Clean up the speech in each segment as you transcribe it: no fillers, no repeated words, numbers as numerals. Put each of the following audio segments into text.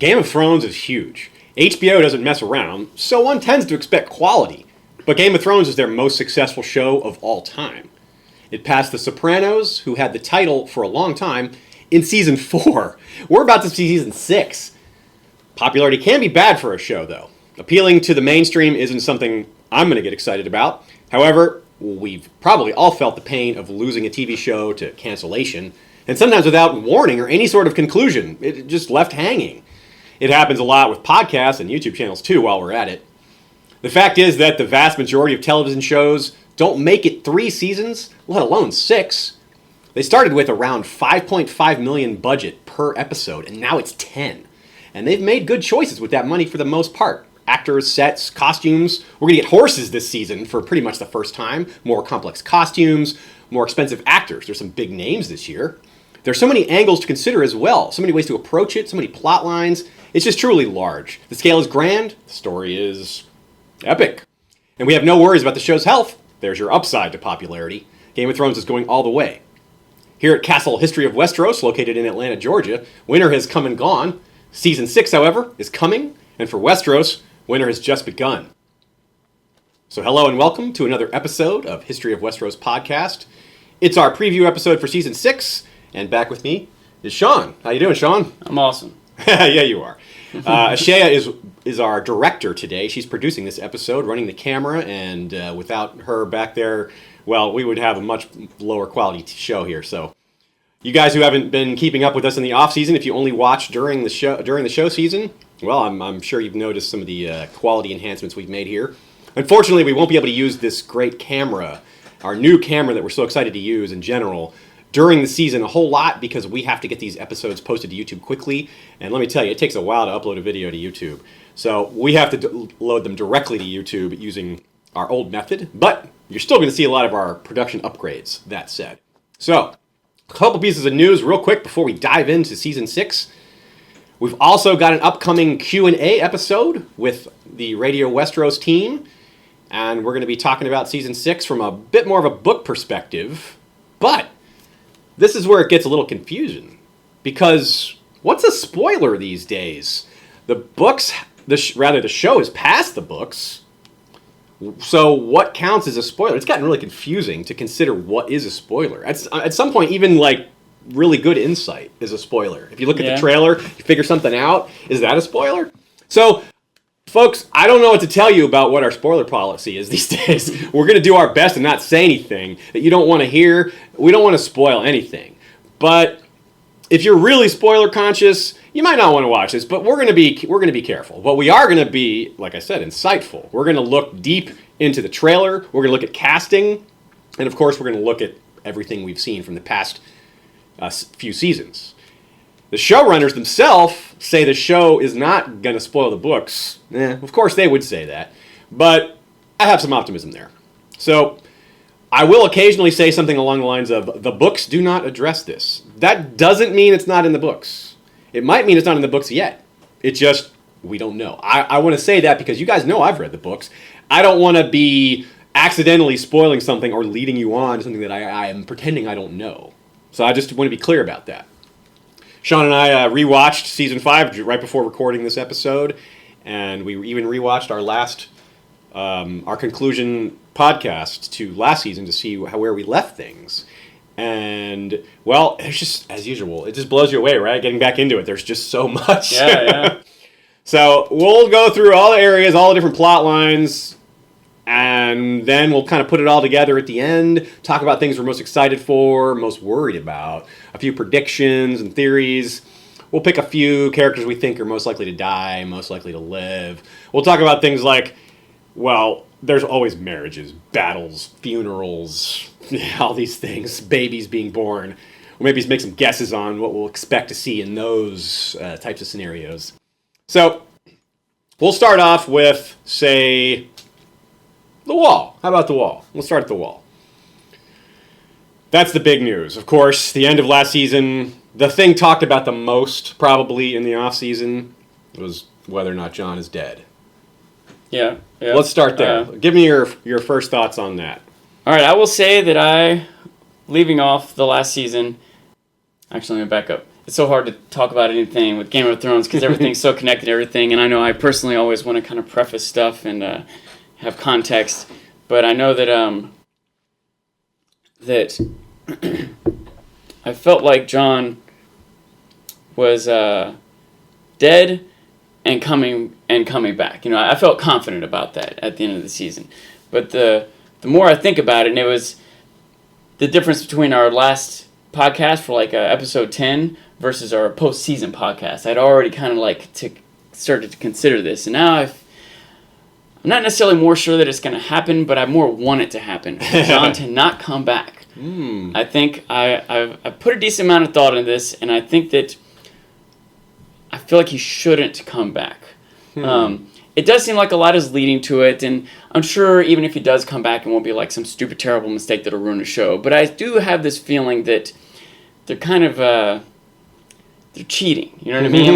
Game of Thrones is huge. HBO doesn't mess around, so one tends to expect quality. But Game of Thrones is their most successful show of all time. It passed The Sopranos, who had the title for a long time, in season 4. We're about to see season 6. Popularity can be bad for a show, though. Appealing to the mainstream isn't something I'm going to get excited about. However, we've probably all felt the pain of losing a TV show to cancellation, and sometimes without warning or any sort of conclusion. It just left hanging. It happens a lot with podcasts and YouTube channels too while we're at it. The fact is that the vast majority of television shows don't make it 3 seasons, let alone 6. They started with around $5.5 million budget per episode, and now it's 10. And they've made good choices with that money for the most part. Actors, sets, costumes. We're going to get horses this season for pretty much the first time. More complex costumes, more expensive actors. There's some big names this year. There's so many angles to consider as well. So many ways to approach it, so many plot lines. It's just truly large. The scale is grand. The story is epic. And we have no worries about the show's health. There's your upside to popularity. Game of Thrones is going all the way. Here at Castle History of Westeros, located in Atlanta, Georgia, winter has come and gone. Season 6, however, is coming. And for Westeros, winter has just begun. So hello and welcome to another episode of History of Westeros podcast. It's our preview episode for Season 6. And back with me is Sean. How you doing, Sean? I'm awesome. Yeah, you are. Ashaya is our director today. She's producing this episode, running the camera, and without her back there, well, we would have a much lower quality show here. So, you guys who haven't been keeping up with us in the off season, if you only watch during the show season, well, I'm sure you've noticed some of the quality enhancements we've made here. Unfortunately, we won't be able to use this great camera, our new camera that we're so excited to use in general, during the season a whole lot because we have to get these episodes posted to YouTube quickly. And let me tell you, it takes a while to upload a video to YouTube. So we have to load them directly to YouTube using our old method. But you're still going to see a lot of our production upgrades, that said. So, a couple pieces of news real quick before we dive into Season 6. We've also got an upcoming Q&A episode with the Radio Westeros team. And we're going to be talking about Season 6 from a bit more of a book perspective. But this is where it gets a little confusing, because what's a spoiler these days? The show is past the books, so what counts as a spoiler? It's gotten really confusing to consider what is a spoiler. At some point, even like really good insight is a spoiler. If you look at the trailer, you figure something out, is that a spoiler? So, folks, I don't know what to tell you about what our spoiler policy is these days. We're going to do our best to not say anything that you don't want to hear. We don't want to spoil anything. But if you're really spoiler conscious, you might not want to watch this, but we're going to be careful. But we are going to be, like I said, insightful. We're going to look deep into the trailer. We're going to look at casting. And of course, we're going to look at everything we've seen from the past few seasons. The showrunners themselves say the show is not going to spoil the books. Of course they would say that, but I have some optimism there. So I will occasionally say something along the lines of, the books do not address this. That doesn't mean it's not in the books. It might mean it's not in the books yet. It's just, we don't know. I want to say that because you guys know I've read the books. I don't want to be accidentally spoiling something or leading you on to something that I am pretending I don't know. So I just want to be clear about that. Sean and I rewatched Season 5 right before recording this episode, and we even rewatched our last, our conclusion podcast to last season to see where we left things. And, well, it's just, as usual, it just blows you away, right? Getting back into it, there's just so much. Yeah. So we'll go through all the areas, all the different plot lines, and then we'll kind of put it all together at the end, talk about things we're most excited for, most worried about, a few predictions and theories. We'll pick a few characters we think are most likely to die, most likely to live. We'll talk about things like, well, there's always marriages, battles, funerals, all these things, babies being born. Or maybe make some guesses on what we'll expect to see in those types of scenarios. So we'll start off with, say, the wall. How about the wall? We'll start at the wall. That's the big news. Of course, the end of last season, the thing talked about the most, probably in the off-season, was whether or not Jon is dead. Yeah. Let's start there. Give me your first thoughts on that. All right, I will say that leaving off the last season, actually, let me back up. it's so hard to talk about anything with Game of Thrones because everything's so connected to everything. And I know I personally always want to kind of preface stuff and have context. But I know that that I felt like Jon was dead and coming back. You know, I felt confident about that at the end of the season. But the more I think about it, and it was the difference between our last podcast for like episode 10 versus our post-season podcast. I'd already kind of started to consider this, and now I'm not necessarily more sure that it's going to happen, but I more want it to happen. Jon to not come back. I think I've put a decent amount of thought into this, and I think that I feel like he shouldn't come back. It does seem like a lot is leading to it, and I'm sure even if he does come back, it won't be like some stupid, terrible mistake that'll ruin the show. But I do have this feeling that they're kind of they're cheating. You know what I mean?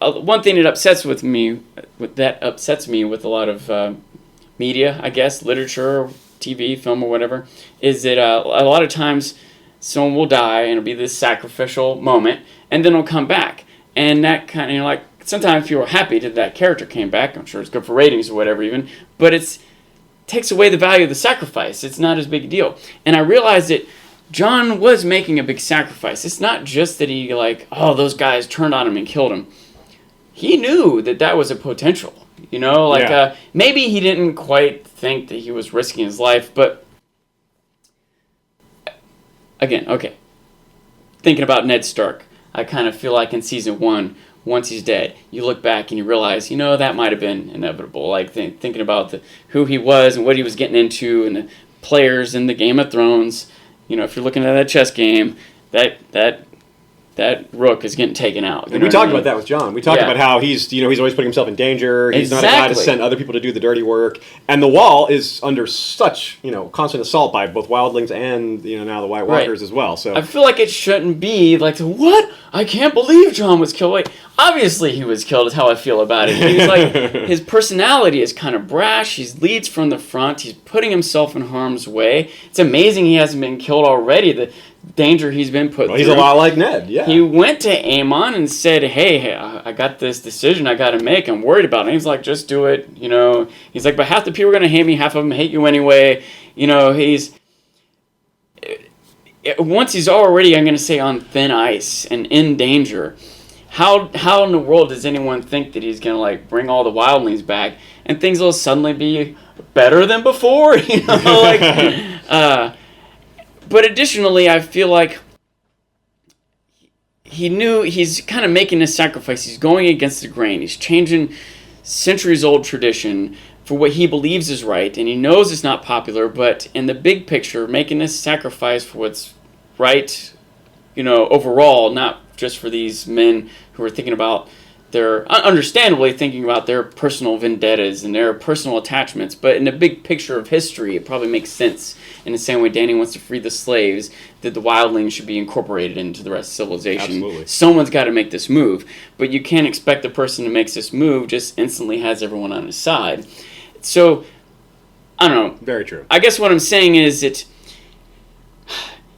Like one thing that upsets me with a lot of media, I guess, literature, TV, film, or whatever, is that a lot of times someone will die and it'll be this sacrificial moment, and then it'll come back, and that kind of, you know, like. Sometimes people are happy that that character came back. I'm sure it's good for ratings or whatever even. But it takes away the value of the sacrifice. It's not as big a deal. And I realized that Jon was making a big sacrifice. It's not just that he those guys turned on him and killed him. He knew that that was a potential. You know, maybe he didn't quite think that he was risking his life. But again, okay. Thinking about Ned Stark, I kind of feel like in season 1, once he's dead, you look back and you realize, you know, that might have been inevitable. Like thinking about who he was and what he was getting into, and the players in the Game of Thrones. You know, if you're looking at that chess game, that rook is getting taken out. And we talked about that with Jon. We talked about how he's always putting himself in danger. He's not a guy to send other people to do the dirty work. And the Wall is under such, constant assault by both wildlings and, now the White Walkers as well. So I feel like it shouldn't be like, what? I can't believe Jon was killed. Wait, obviously he was killed is how I feel about it. He's like, his personality is kind of brash. He leads from the front. He's putting himself in harm's way. It's amazing he hasn't been killed already. The danger he's been put through. He's a lot like Ned, yeah. He went to Aemon and said, hey, I got this decision I got to make. I'm worried about it. And he's like, just do it. He's like, but half the people are going to hate me. Half of them hate you anyway. Once he's already, I'm going to say, on thin ice and in danger, how in the world does anyone think that he's going to bring all the wildlings back and things will suddenly be better than before? But additionally, I feel like he knew he's kind of making a sacrifice. He's going against the grain. He's changing centuries-old tradition for what he believes is right, and he knows it's not popular, but in the big picture, making this sacrifice for what's right, overall, not just for these men who are thinking about understandably thinking about their personal vendettas and their personal attachments, but in the big picture of history, it probably makes sense. In the same way Dany wants to free the slaves, that the wildlings should be incorporated into the rest of civilization. Absolutely. Someone's got to make this move, but you can't expect the person who makes this move just instantly has everyone on his side. So, I don't know. Very true. I guess what I'm saying is that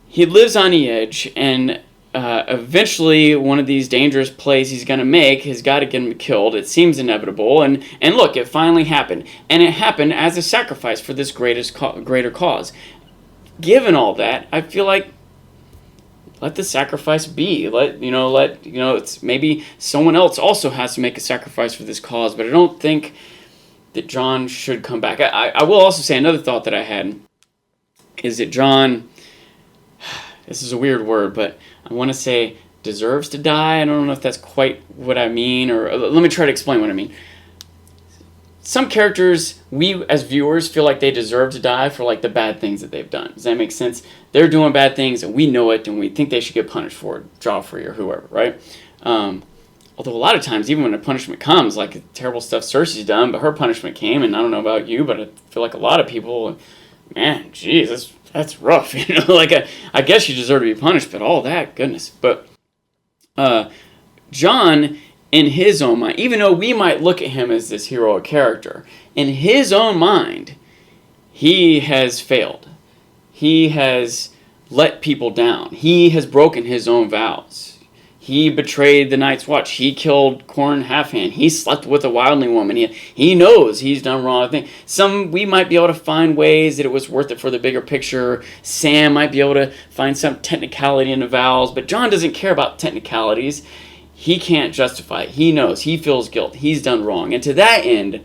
he lives on the edge, and eventually one of these dangerous plays he's going to make has got to get him killed. It seems inevitable, and look, it finally happened. And it happened as a sacrifice for this greater cause. Given all that, I feel like let the sacrifice be. It's maybe someone else also has to make a sacrifice for this cause, but I don't think that Jon should come back. I will also say another thought that I had is that Jon, this is a weird word, but I want to say deserves to die. I don't know if that's quite what I mean, or let me try to explain what I mean. Some characters, we as viewers feel like they deserve to die for the bad things that they've done. Does that make sense? They're doing bad things and we know it and we think they should get punished for it, Joffrey or whoever, right? Although a lot of times, even when the punishment comes, terrible stuff Cersei's done, but her punishment came, and I don't know about you, but I feel like a lot of people, man, geez, that's rough, I guess you deserve to be punished, but all that, goodness. But Jon, in his own mind, even though we might look at him as this heroic character, in his own mind, he has failed. He has let people down. He has broken his own vows. He betrayed the Night's Watch. He killed Corn Halfhand. He slept with a wildling woman. He knows he's done wrong things. We might be able to find ways that it was worth it for the bigger picture. Sam might be able to find some technicality in the vows, but Jon doesn't care about technicalities. He can't justify it. He knows. He feels guilt. He's done wrong. And to that end,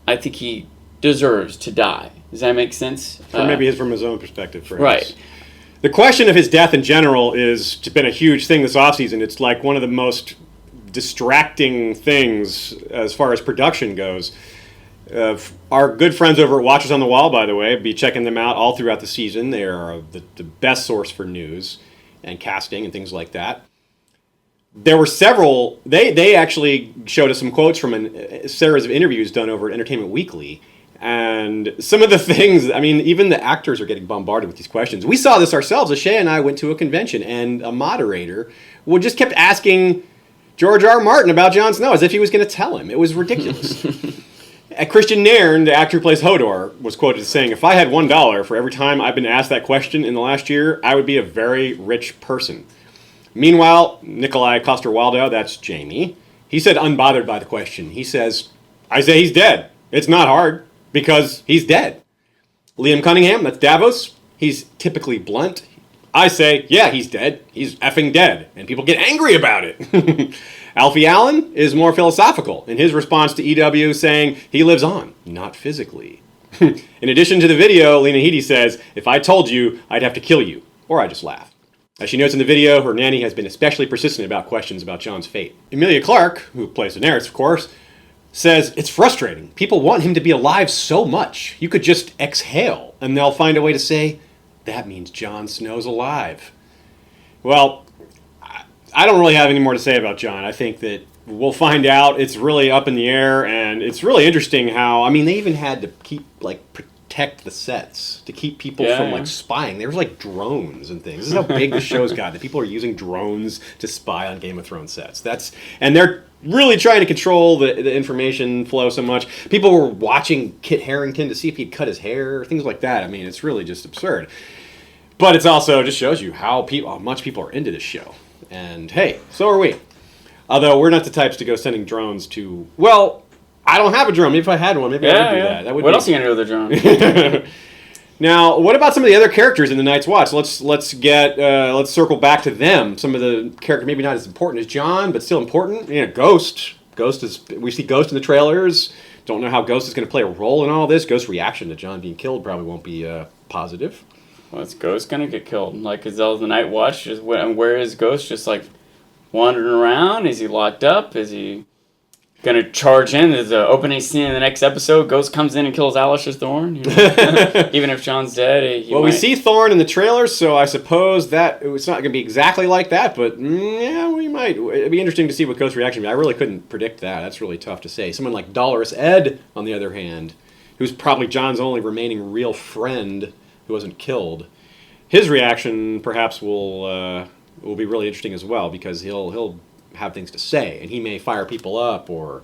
I think he deserves to die. Does that make sense? Maybe from his own perspective, perhaps. Right. The question of his death in general has been a huge thing this offseason. It's like one of the most distracting things as far as production goes. Our good friends over at Watchers on the Wall, by the way, be checking them out all throughout the season. They are the best source for news and casting and things like that. There were several. They actually showed us some quotes from a series of interviews done over at Entertainment Weekly. And some of the things, I mean, even the actors are getting bombarded with these questions. We saw this ourselves. Shea and I went to a convention, and a moderator just kept asking George R. R. Martin about Jon Snow as if he was going to tell him. It was ridiculous. Christian Nairn, the actor who plays Hodor, was quoted as saying, "If I had $1 for every time I've been asked that question in the last year, I would be a very rich person." Meanwhile, Nikolai Coster-Waldau, that's Jamie, he said unbothered by the question. He says, "I say he's dead. It's not hard, because he's dead." Liam Cunningham, that's Davos, he's typically blunt. "I say, yeah, he's dead. He's effing dead. And people get angry about it." Alfie Allen is more philosophical in his response to EW, saying he lives on, not physically. In addition to the video, Lena Headey says, "If I told you, I'd have to kill you." Or I just laugh. As she notes in the video, her nanny has been especially persistent about questions about Jon's fate. Emilia Clarke, who plays Daenerys, of course, says it's frustrating. People want him to be alive so much. You could just exhale, and they'll find a way to say, that means Jon Snow's alive. Well, I don't really have any more to say about Jon. I think that we'll find out. It's really up in the air, and it's really interesting how, I mean, they even had to protect the sets, to keep people from spying. There was drones and things. This is how big the show's got, that people are using drones to spy on Game of Thrones sets. And they're really trying to control the information flow so much. People were watching Kit Harington to see if he'd cut his hair, things like that. I mean, it's really just absurd. But it's also just shows you how much people are into this show. And hey, so are we. Although we're not the types to go sending drones to, well, I don't have a drone. Maybe if I had one, maybe I would do that. What else are you going to do with a drone? Now, what about some of the other characters in the Night's Watch? Let's circle back to them. Some of the characters maybe not as important as Jon, but still important. Yeah, Ghost. We see Ghost in the trailers. Don't know how Ghost is going to play a role in all this. Ghost's reaction to Jon being killed probably won't be positive. Well, is Ghost going to get killed? Is all the Night Watch? Where is Ghost? Just wandering around? Is he locked up? Is he going to charge in? There's an opening scene in the next episode. Ghost comes in and kills Alish's Thorne. Even if Jon's dead, we see Thorne in the trailers, so I suppose that it's not going to be exactly like that, but yeah, we might. It'd be interesting to see what Ghost's reaction would be. I really couldn't predict that. That's really tough to say. Someone like Dolorous Ed, on the other hand, who's probably Jon's only remaining real friend who wasn't killed, his reaction perhaps will be really interesting as well, because he'll have things to say, and he may fire people up, or...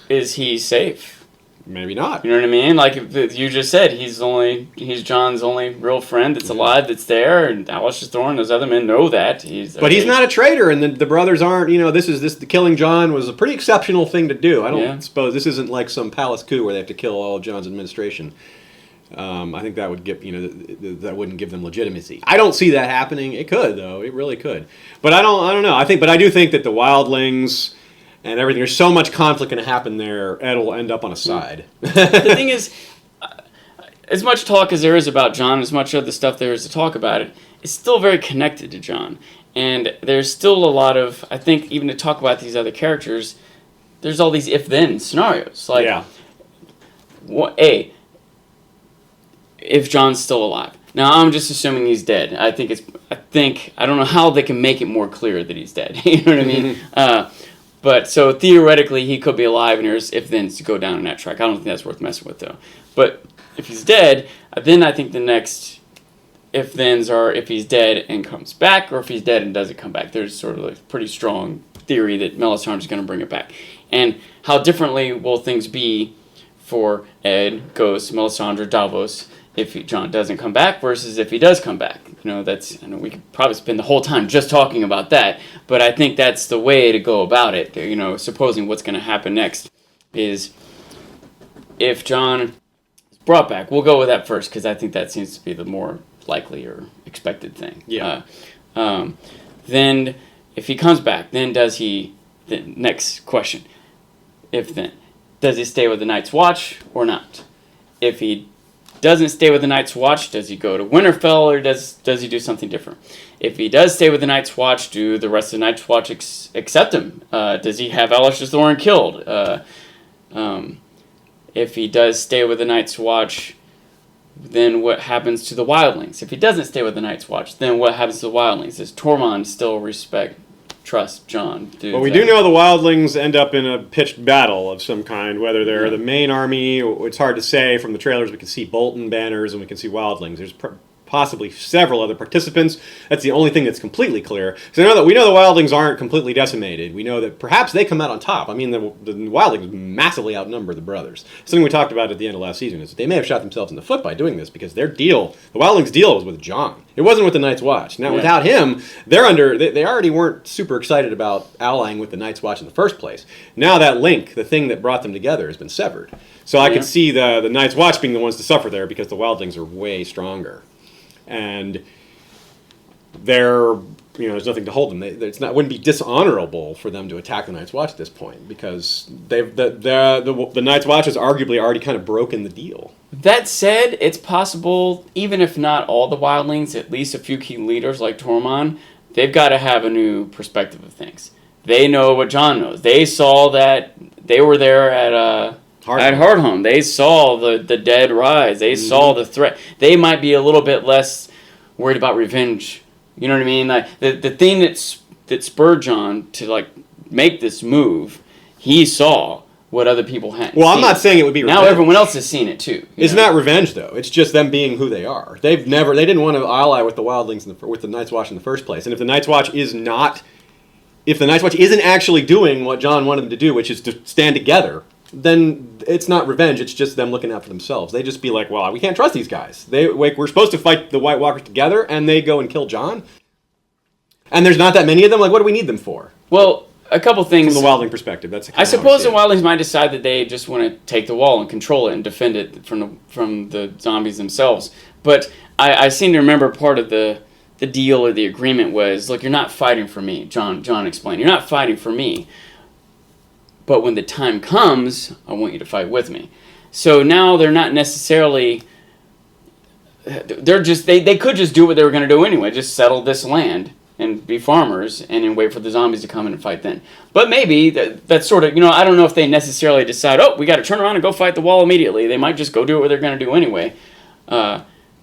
Is he safe? Maybe not. You know what I mean? If you just said he's Jon's only real friend that's alive, that's there, and Alish's Thorne, those other men know that. He's not a traitor, and the brothers aren't, the killing Jon was a pretty exceptional thing to do. I don't suppose this isn't like some palace coup where they have to kill all of Jon's administration. I think that would that wouldn't give them legitimacy. I don't see that happening. It could, though. It really could. But I don't know. I do think that the wildlings and everything, there's so much conflict going to happen there. Ed will end up on a side. The thing is, as much talk as there is about Jon, as much other stuff there is to talk about it's still very connected to Jon. And there's still a lot of, I think, even to talk about these other characters, there's all these if-then scenarios. If Jon's still alive. Now, I'm just assuming he's dead. I don't know how they can make it more clear that he's dead. You know what I mean? But so theoretically, he could be alive, and there's if-thens to go down in that track. I don't think that's worth messing with, though. But if he's dead, then I think the next if-thens are if he's dead and comes back, or if he's dead and doesn't come back. There's sort of a pretty strong theory that Melisandre is going to bring it back. And how differently will things be for Ed, Ghost, Melisandre, Davos, if John doesn't come back versus if he does come back. We could probably spend the whole time just talking about that, but I think that's the way to go about it. Supposing what's going to happen next is if John is brought back, we'll go with that first because I think that seems to be the more likely or expected thing. Yeah. Then if he comes back, then the next question, does he stay with the Night's Watch or not? If he doesn't stay with the Night's Watch, does he go to Winterfell or does he do something different? If he does stay with the Night's Watch, do the rest of the Night's Watch accept him? Does he have Alliser Thorne killed? If he does stay with the Night's Watch, then what happens to the wildlings? If he doesn't stay with the Night's Watch, then what happens to the wildlings? Does Tormund still trust Jon? Well, we do know the wildlings end up in a pitched battle of some kind, whether they're the main army. It's hard to say. From the trailers, we can see Bolton banners and we can see wildlings. There's possibly several other participants. That's the only thing that's completely clear. So we know the wildlings aren't completely decimated. We know that perhaps they come out on top. I mean, the wildlings massively outnumber the brothers. Something we talked about at the end of last season is that they may have shot themselves in the foot by doing this because the wildlings' deal was with Jon. It wasn't with the Night's Watch. Now, without him, they already weren't super excited about allying with the Night's Watch in the first place. Now that link, the thing that brought them together, has been severed. So I could see the Night's Watch being the ones to suffer there because the wildlings are way stronger. And there's nothing to hold them. It wouldn't be dishonorable for them to attack the Night's Watch at this point because the Night's Watch has arguably already kind of broken the deal. That said, it's possible, even if not all the wildlings, at least a few key leaders like Tormund, they've got to have a new perspective of things. They know what Jon knows. They saw that they were there at Hardhome. They saw the dead rise. They saw the threat. They might be a little bit less worried about revenge. You know what I mean? Like the thing that spurred Jon to make this move, he saw what other people had. Well, I'm not saying it would be revenge. Now everyone else has seen it too. It's not revenge though. It's just them being who they are. They didn't want to ally with the wildlings with the Night's Watch in the first place. And if the Night's Watch isn't actually doing what Jon wanted them to do, which is to stand together, then it's not revenge. It's just them looking out for themselves. They just be like, well, we can't trust these guys. We're supposed to fight the White Walkers together, and they go and kill Jon. And there's not that many of them. Like, what do we need them for? Well, a couple things. From the wildling perspective, I suppose the wildlings might decide that they just want to take the wall and control it and defend it from the zombies themselves. But I seem to remember part of the deal or the agreement was, look, you're not fighting for me. Jon explained, you're not fighting for me. But when the time comes, I want you to fight with me. So now they're not necessarily... They could just do what they were going to do anyway, just settle this land and be farmers and then wait for the zombies to come in and fight then. But maybe that's sort of... I don't know if they necessarily decide, we got to turn around and go fight the wall immediately. They might just go do what they're going to do anyway.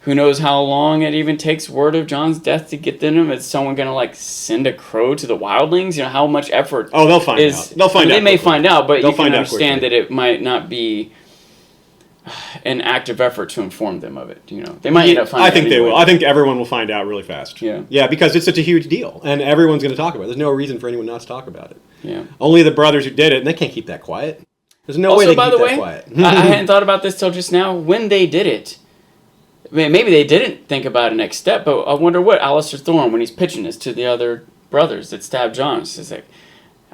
Who knows how long it even takes word of Jon's death to get to them? Is someone going to send a crow to the wildlings? How much effort? Oh, they'll find out. They may find out, but you can understand that it might not be an active effort to inform them of it. They might end up finding out. I think they will. I think everyone will find out really fast. Yeah, because it's such a huge deal, and everyone's going to talk about it. There's no reason for anyone not to talk about it. Yeah. Only the brothers who did it, and they can't keep that quiet. There's no way they can keep that quiet. I hadn't thought about this till just now. When they did it, maybe they didn't think about a next step, but I wonder what Alliser Thorne, when he's pitching this to the other brothers that stabbed Jon, says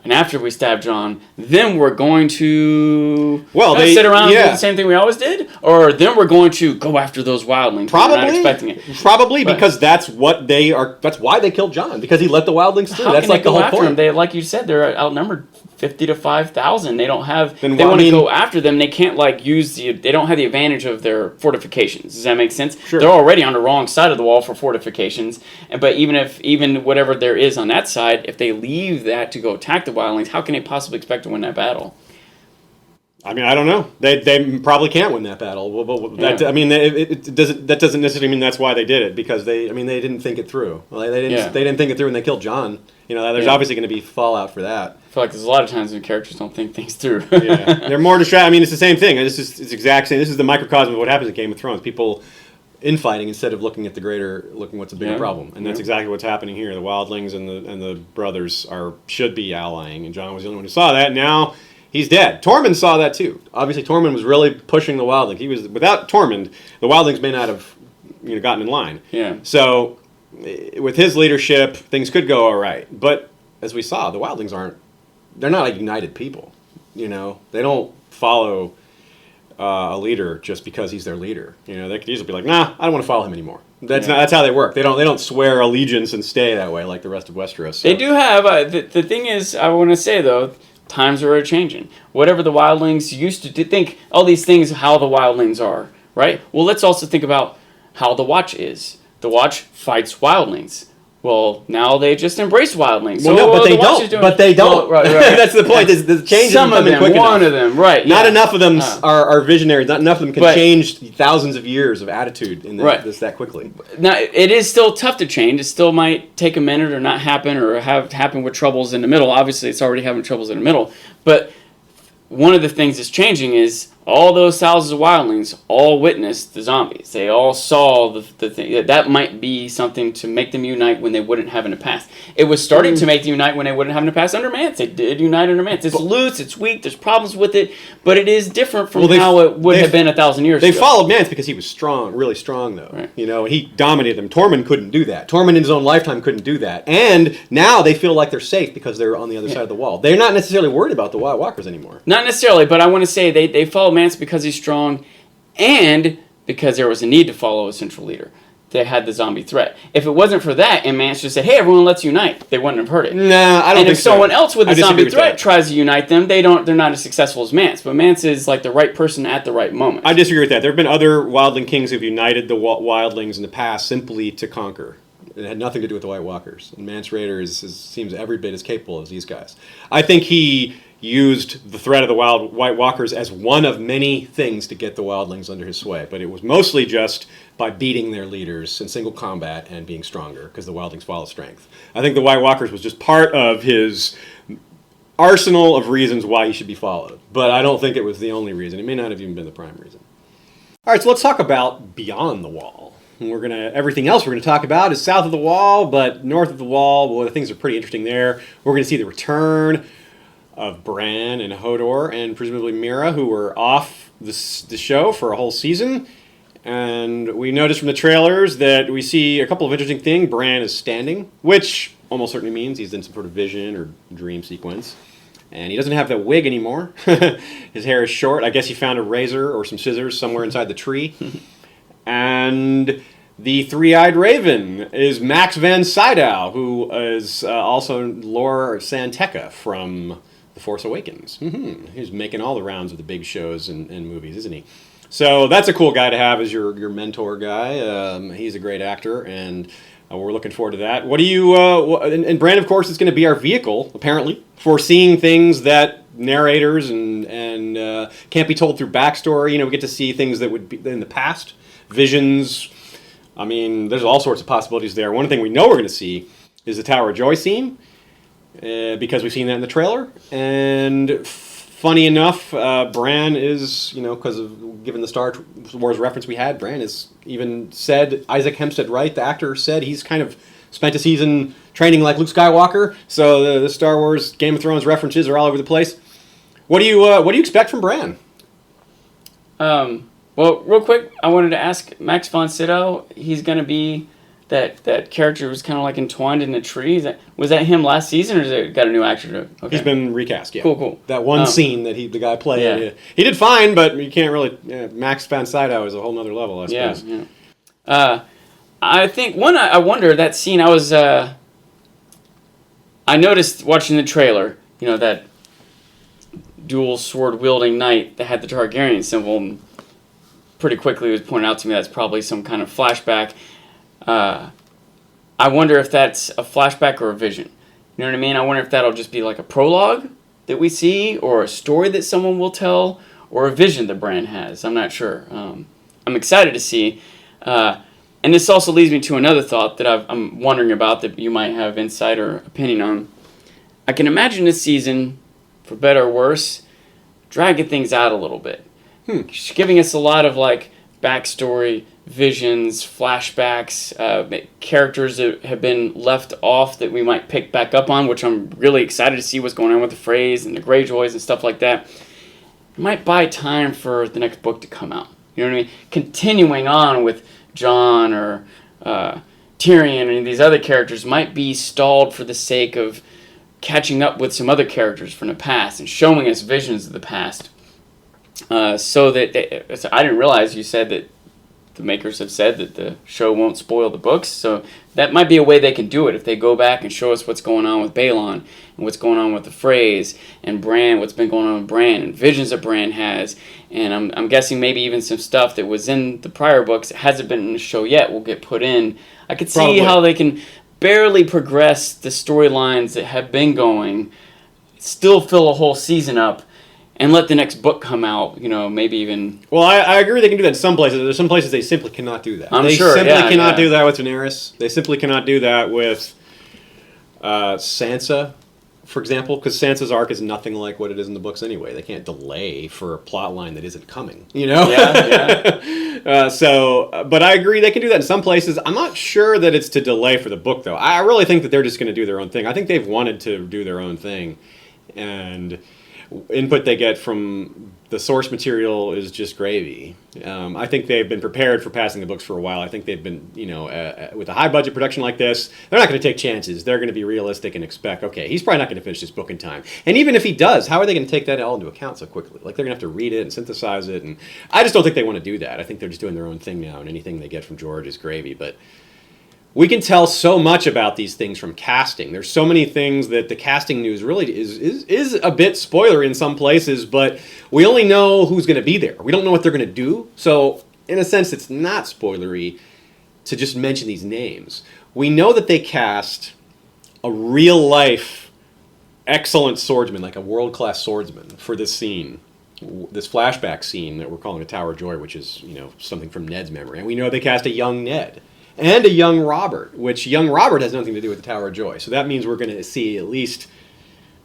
and after we stab Jon, then we're going to sit around and do the same thing we always did? Or then we're going to go after those wildlings. Probably. We're not expecting it. Probably, because that's what they are. That's why they killed Jon, because he let the wildlings through. That's the whole point. They, like you said, they're outnumbered 50 to 5,000. They don't have... They want to go after them. They can't they don't have the advantage of their fortifications. Does that make sense? Sure. They're already on the wrong side of the wall for fortifications. But even whatever there is on that side, if they leave that to go attack the wildlings, how can they possibly expect to win that battle? I mean, I don't know. They probably can't win that battle. That doesn't necessarily mean that's why they did it, because they didn't think it through. They didn't think it through when they killed Jon. There's obviously going to be fallout for that. I feel like there's a lot of times when characters don't think things through. They're more distracted. I mean, it's the same thing. It's exact same. This is the microcosm of what happens in Game of Thrones. People infighting instead of looking at what's a bigger problem, and that's exactly what's happening here. The wildlings and the brothers should be allying, and Jon was the only one who saw that. Now he's dead. Tormund saw that too. Obviously, Tormund was really pushing the wildlings. He was without Tormund, the wildlings may not have gotten in line. Yeah. So with his leadership, things could go all right. But as we saw, the wildlings they're not a united people. They don't follow a leader just because he's their leader. They could easily be like, nah, I don't want to follow him anymore. That's how they work. They don't swear allegiance and stay that way like the rest of Westeros. So. They do have the thing is, I want to say though, times are changing. Whatever the wildlings used to think, all these things, how the wildlings are, right? Well, let's also think about how the Watch is. The Watch fights wildlings. Well, now they just embrace wildlings. Well, no, but they don't. But they don't. Right. That's the point. The change Some of them, one of them, right? Not enough of them are visionaries. Not enough of them can change thousands of years of attitude in this that quickly. Now, it is still tough to change. It still might take a minute or not happen or have happen with troubles in the middle. Obviously, it's already having troubles in the middle. But one of the things that's changing is all those thousands of wildlings all witnessed the zombies. They all saw the thing. That might be something to make them unite when they wouldn't have in the past. It was starting to make them unite when they wouldn't have in the past under Mance. They did unite under Mance. It's loose, it's weak, there's problems with it, but it is different from how it would have been 1,000 years ago. They followed Mance because he was strong, really strong, though. Right. And he dominated them. Tormund couldn't do that. Tormund in his own lifetime couldn't do that. And now they feel like they're safe because they're on the other side of the wall. They're not necessarily worried about the White Walkers anymore. Not necessarily, but I want to say they followed Mance because he's strong and because there was a need to follow a central leader. They had the zombie threat. If it wasn't for that, and Mance just said, "Hey, everyone, let's unite," they wouldn't have heard it. Nah, I don't. And think if someone else with the zombie threat tries to unite them, they're not as successful as Mance. But Mance is like the right person at the right moment. I disagree with that. There have been other wildling kings who've united the wildlings in the past simply to conquer. It had nothing to do with the White Walkers. And Mance Rayder seems every bit as capable as these guys. I think he used the threat of the White Walkers as one of many things to get the wildlings under his sway. But it was mostly just by beating their leaders in single combat and being stronger, because the wildlings follow strength. I think the White Walkers was just part of his arsenal of reasons why he should be followed. But I don't think it was the only reason. It may not have even been the prime reason. All right, so let's talk about beyond the wall. And everything else we're going to talk about is south of the wall, but north of the wall, well, the things are pretty interesting there. We're going to see the return of Bran and Hodor and presumably Mira, who were off the show for a whole season. And we noticed from the trailers that we see a couple of interesting things. Bran is standing, which almost certainly means he's in some sort of vision or dream sequence. And he doesn't have that wig anymore. His hair is short. I guess he found a razor or some scissors somewhere inside the tree. And the three-eyed raven is Max van Sydow, who is also Lor Santeca from The Force Awakens. He's making all the rounds of the big shows and movies, isn't he? So that's a cool guy to have as your mentor guy. He's a great actor, and we're looking forward to that. What do you... and Bran, of course, is going to be our vehicle, apparently, for seeing things that narrators and can't be told through backstory. We get to see things that would be in the past. Visions. I mean, there's all sorts of possibilities there. One thing we know we're going to see is the Tower of Joy scene, because we've seen that in the trailer. And funny enough, Bran is, because of given the Star Wars reference we had, Bran is even said, Isaac Hempstead Wright, the actor, said he's kind of spent a season training like Luke Skywalker. So the Star Wars, Game of Thrones references are all over the place. What do you expect from Bran? Well, real quick, I wanted to ask Max von Sydow. He's going to be that character was kind of like entwined in the tree. Was that him last season, or has it got a new actor to? Okay. He's been recast. Yeah. Cool. That one scene that the guy played. Yeah. He did fine, but you can't really. Max von Sydow is a whole nother level, I suppose. Yeah. I think I wonder that scene. I noticed watching the trailer. That dual sword wielding knight that had the Targaryen symbol. And pretty quickly it was pointed out to me that's probably some kind of flashback. I wonder if that's a flashback or a vision. You know what I mean? I wonder if that'll just be like a prologue that we see, or a story that someone will tell, or a vision that Bran has. I'm not sure. I'm excited to see. And this also leads me to another thought that I'm wondering about that you might have insight or opinion on. I can imagine this season, for better or worse, dragging things out a little bit. She's giving us a lot of backstory, visions, flashbacks, characters that have been left off that we might pick back up on, which I'm really excited to see what's going on with the Freys and the Greyjoys and stuff like that. It might buy time for the next book to come out. You know what I mean? Continuing on with Jon or Tyrion and these other characters might be stalled for the sake of catching up with some other characters from the past and showing us visions of the past. So that I didn't realize you said that the makers have said that the show won't spoil the books, so that might be a way they can do it if they go back and show us what's going on with Balon and what's going on with the Freys and Bran, what's been going on with Bran and visions that Bran has, and I'm guessing maybe even some stuff that was in the prior books that hasn't been in the show yet will get put in. I could see Probably how they can barely progress the storylines that have been going, still fill a whole season up, and let the next book come out, maybe even... Well, I agree they can do that in some places. There's some places they simply cannot do that. They simply cannot do that with Daenerys. They simply cannot do that with Sansa, for example, because Sansa's arc is nothing like what it is in the books anyway. They can't delay for a plot line that isn't coming, Yeah. But I agree they can do that in some places. I'm not sure that it's to delay for the book, though. I really think that they're just going to do their own thing. I think they've wanted to do their own thing, and input they get from the source material is just gravy. I think they've been prepared for passing the books for a while. I think they've been, with a high budget production like this, they're not going to take chances. They're going to be realistic and expect, okay, he's probably not going to finish this book in time. And even if he does, how are they going to take that all into account so quickly? Like, they're going to have to read it and synthesize it. And I just don't think they want to do that. I think they're just doing their own thing now, and anything they get from George is gravy. But we can tell so much about these things from casting. There's so many things that the casting news really is a bit spoilery in some places, but we only know who's going to be there. We don't know what they're going to do. So, in a sense, it's not spoilery to just mention these names. We know that they cast a real-life excellent swordsman, like a world-class swordsman, for this scene. This flashback scene that we're calling the Tower of Joy, which is, something from Ned's memory. And we know they cast a young Ned. And a young Robert, which young Robert has nothing to do with the Tower of Joy. So that means we're going to see at least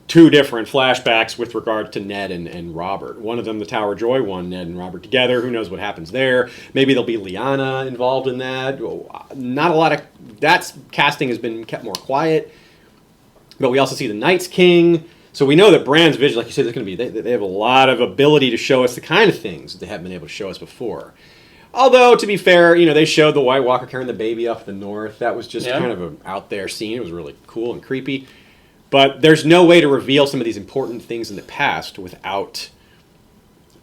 2 different flashbacks with regard to Ned and Robert. One of them, the Tower of Joy, one Ned and Robert together. Who knows what happens there? Maybe there'll be Lyanna involved in that. Not a lot of... That casting has been kept more quiet. But we also see the Night's King. So we know that Bran's vision, like you said, they have a lot of ability to show us the kind of things that they haven't been able to show us before. Although, to be fair, they showed the White Walker carrying the baby up in the north. That was just kind of an out-there scene. It was really cool and creepy. But there's no way to reveal some of these important things in the past without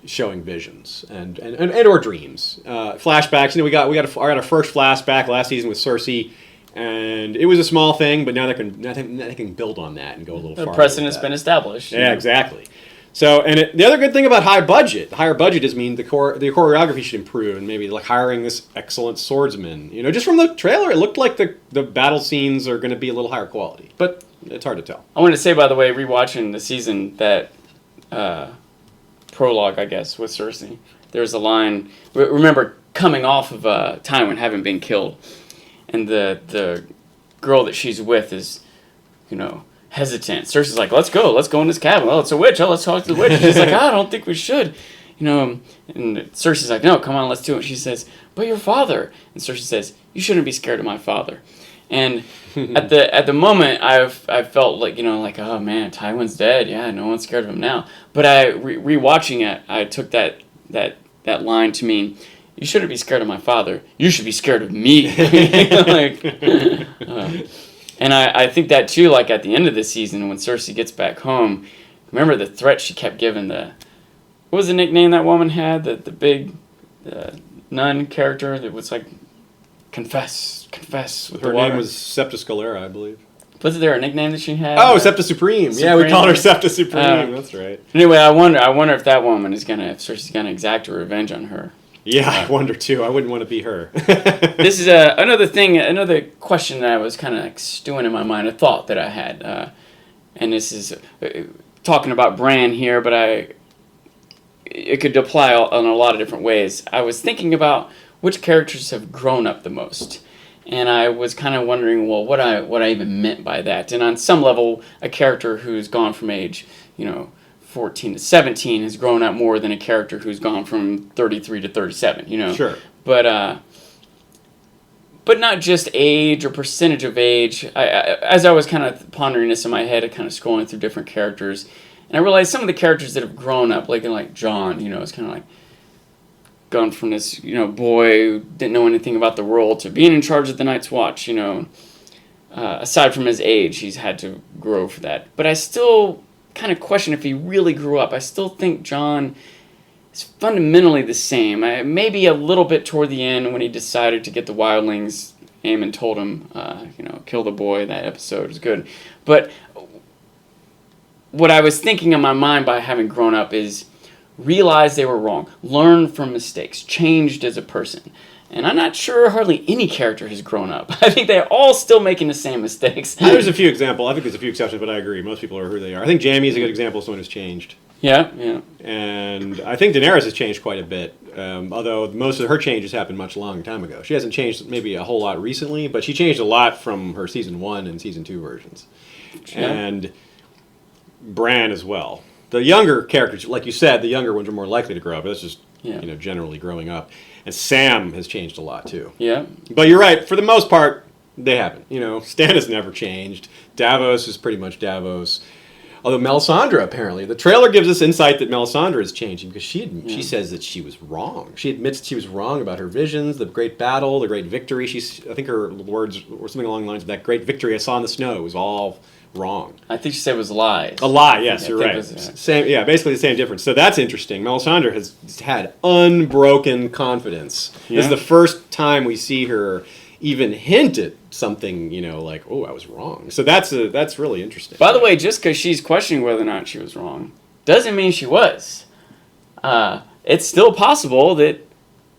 showing visions and or dreams. Flashbacks. We got our first flashback last season with Cersei, and it was a small thing, but now they can build on that and go a little farther. The precedent's been established. Yeah, exactly. So, and the other good thing about higher budget does mean the choreography should improve, and maybe like hiring this excellent swordsman. Just from the trailer, it looked like the battle scenes are going to be a little higher quality, but it's hard to tell. I wanted to say, by the way, rewatching the season, that prologue, I guess, with Cersei, there's a line. Remember coming off of Tywin having been killed, and the girl that she's with is, hesitant. Cersei's like, let's go in this cabin. Oh, it's a witch. Oh, let's talk to the witch. She's like, I don't think we should. And Cersei's like, no, come on, let's do it. She says, but your father. And Cersei says, you shouldn't be scared of my father. And at the moment, I felt like, oh man, Tywin's dead. Yeah, no one's scared of him now. But rewatching it, I took that line to mean, you shouldn't be scared of my father. You should be scared of me. And I think that too, like at the end of the season when Cersei gets back home, remember the threat she kept giving what was the nickname that woman had? The big nun character that was like, confess with Her the water. name was Septa Scalera, I believe. Was there a nickname that she had? Oh, Septa Supreme. Yeah, we called her Septa Supreme. That's right. Anyway, I wonder if that woman if Cersei's gonna exact her revenge on her. Yeah, I wonder too. I wouldn't want to be her. This is another question that I was kind of like stewing in my mind, a thought that I had. And this is talking about Bran here, but it could apply in a lot of different ways. I was thinking about which characters have grown up the most. And I was kind of wondering, well, what I even meant by that. And on some level, a character who's gone from age, 14 to 17 has grown up more than a character who's gone from 33 to 37, Sure. But but not just age or percentage of age. As I was kind of pondering this in my head, I kind of scrolling through different characters, and I realized some of the characters that have grown up, like John, it's kind of like gone from this, boy who didn't know anything about the world to being in charge of the Night's Watch, aside from his age, he's had to grow for that. But I still kind of question if he really grew up. I still think John is fundamentally the same. Maybe a little bit toward the end when he decided to get the wildlings. Aemon told him, kill the boy. That episode is good. But what I was thinking in my mind by having grown up is realize they were wrong, learn from mistakes, changed as a person. And I'm not sure hardly any character has grown up. I think they're all still making the same mistakes. There's a few examples. I think there's a few exceptions, but I agree. Most people are who they are. I think Jaime is a good example of someone who's changed. Yeah. And I think Daenerys has changed quite a bit, although most of her changes happened much long time ago. She hasn't changed maybe a whole lot recently, but she changed a lot from her Season 1 and Season 2 versions. Yeah. And Bran as well. The younger characters, like you said, the younger ones are more likely to grow up. That's just generally growing up. And Sam has changed a lot too. Yeah. But you're right. For the most part, they haven't. Stan has never changed. Davos is pretty much Davos. Although Melisandre, apparently, the trailer gives us insight that Melisandre is changing because she says that she was wrong. She admits that she was wrong about her visions, the great battle, the great victory. I think her words were something along the lines of that great victory I saw in the snow was all wrong. I think she said it was lies. A lie, yes, you're right. Basically the same difference. So that's interesting. Melisandre has had unbroken confidence. Yeah. This is the first time we see her even hint at something, like, oh, I was wrong. So that's really interesting. By the way, just because she's questioning whether or not she was wrong doesn't mean she was. It's still possible that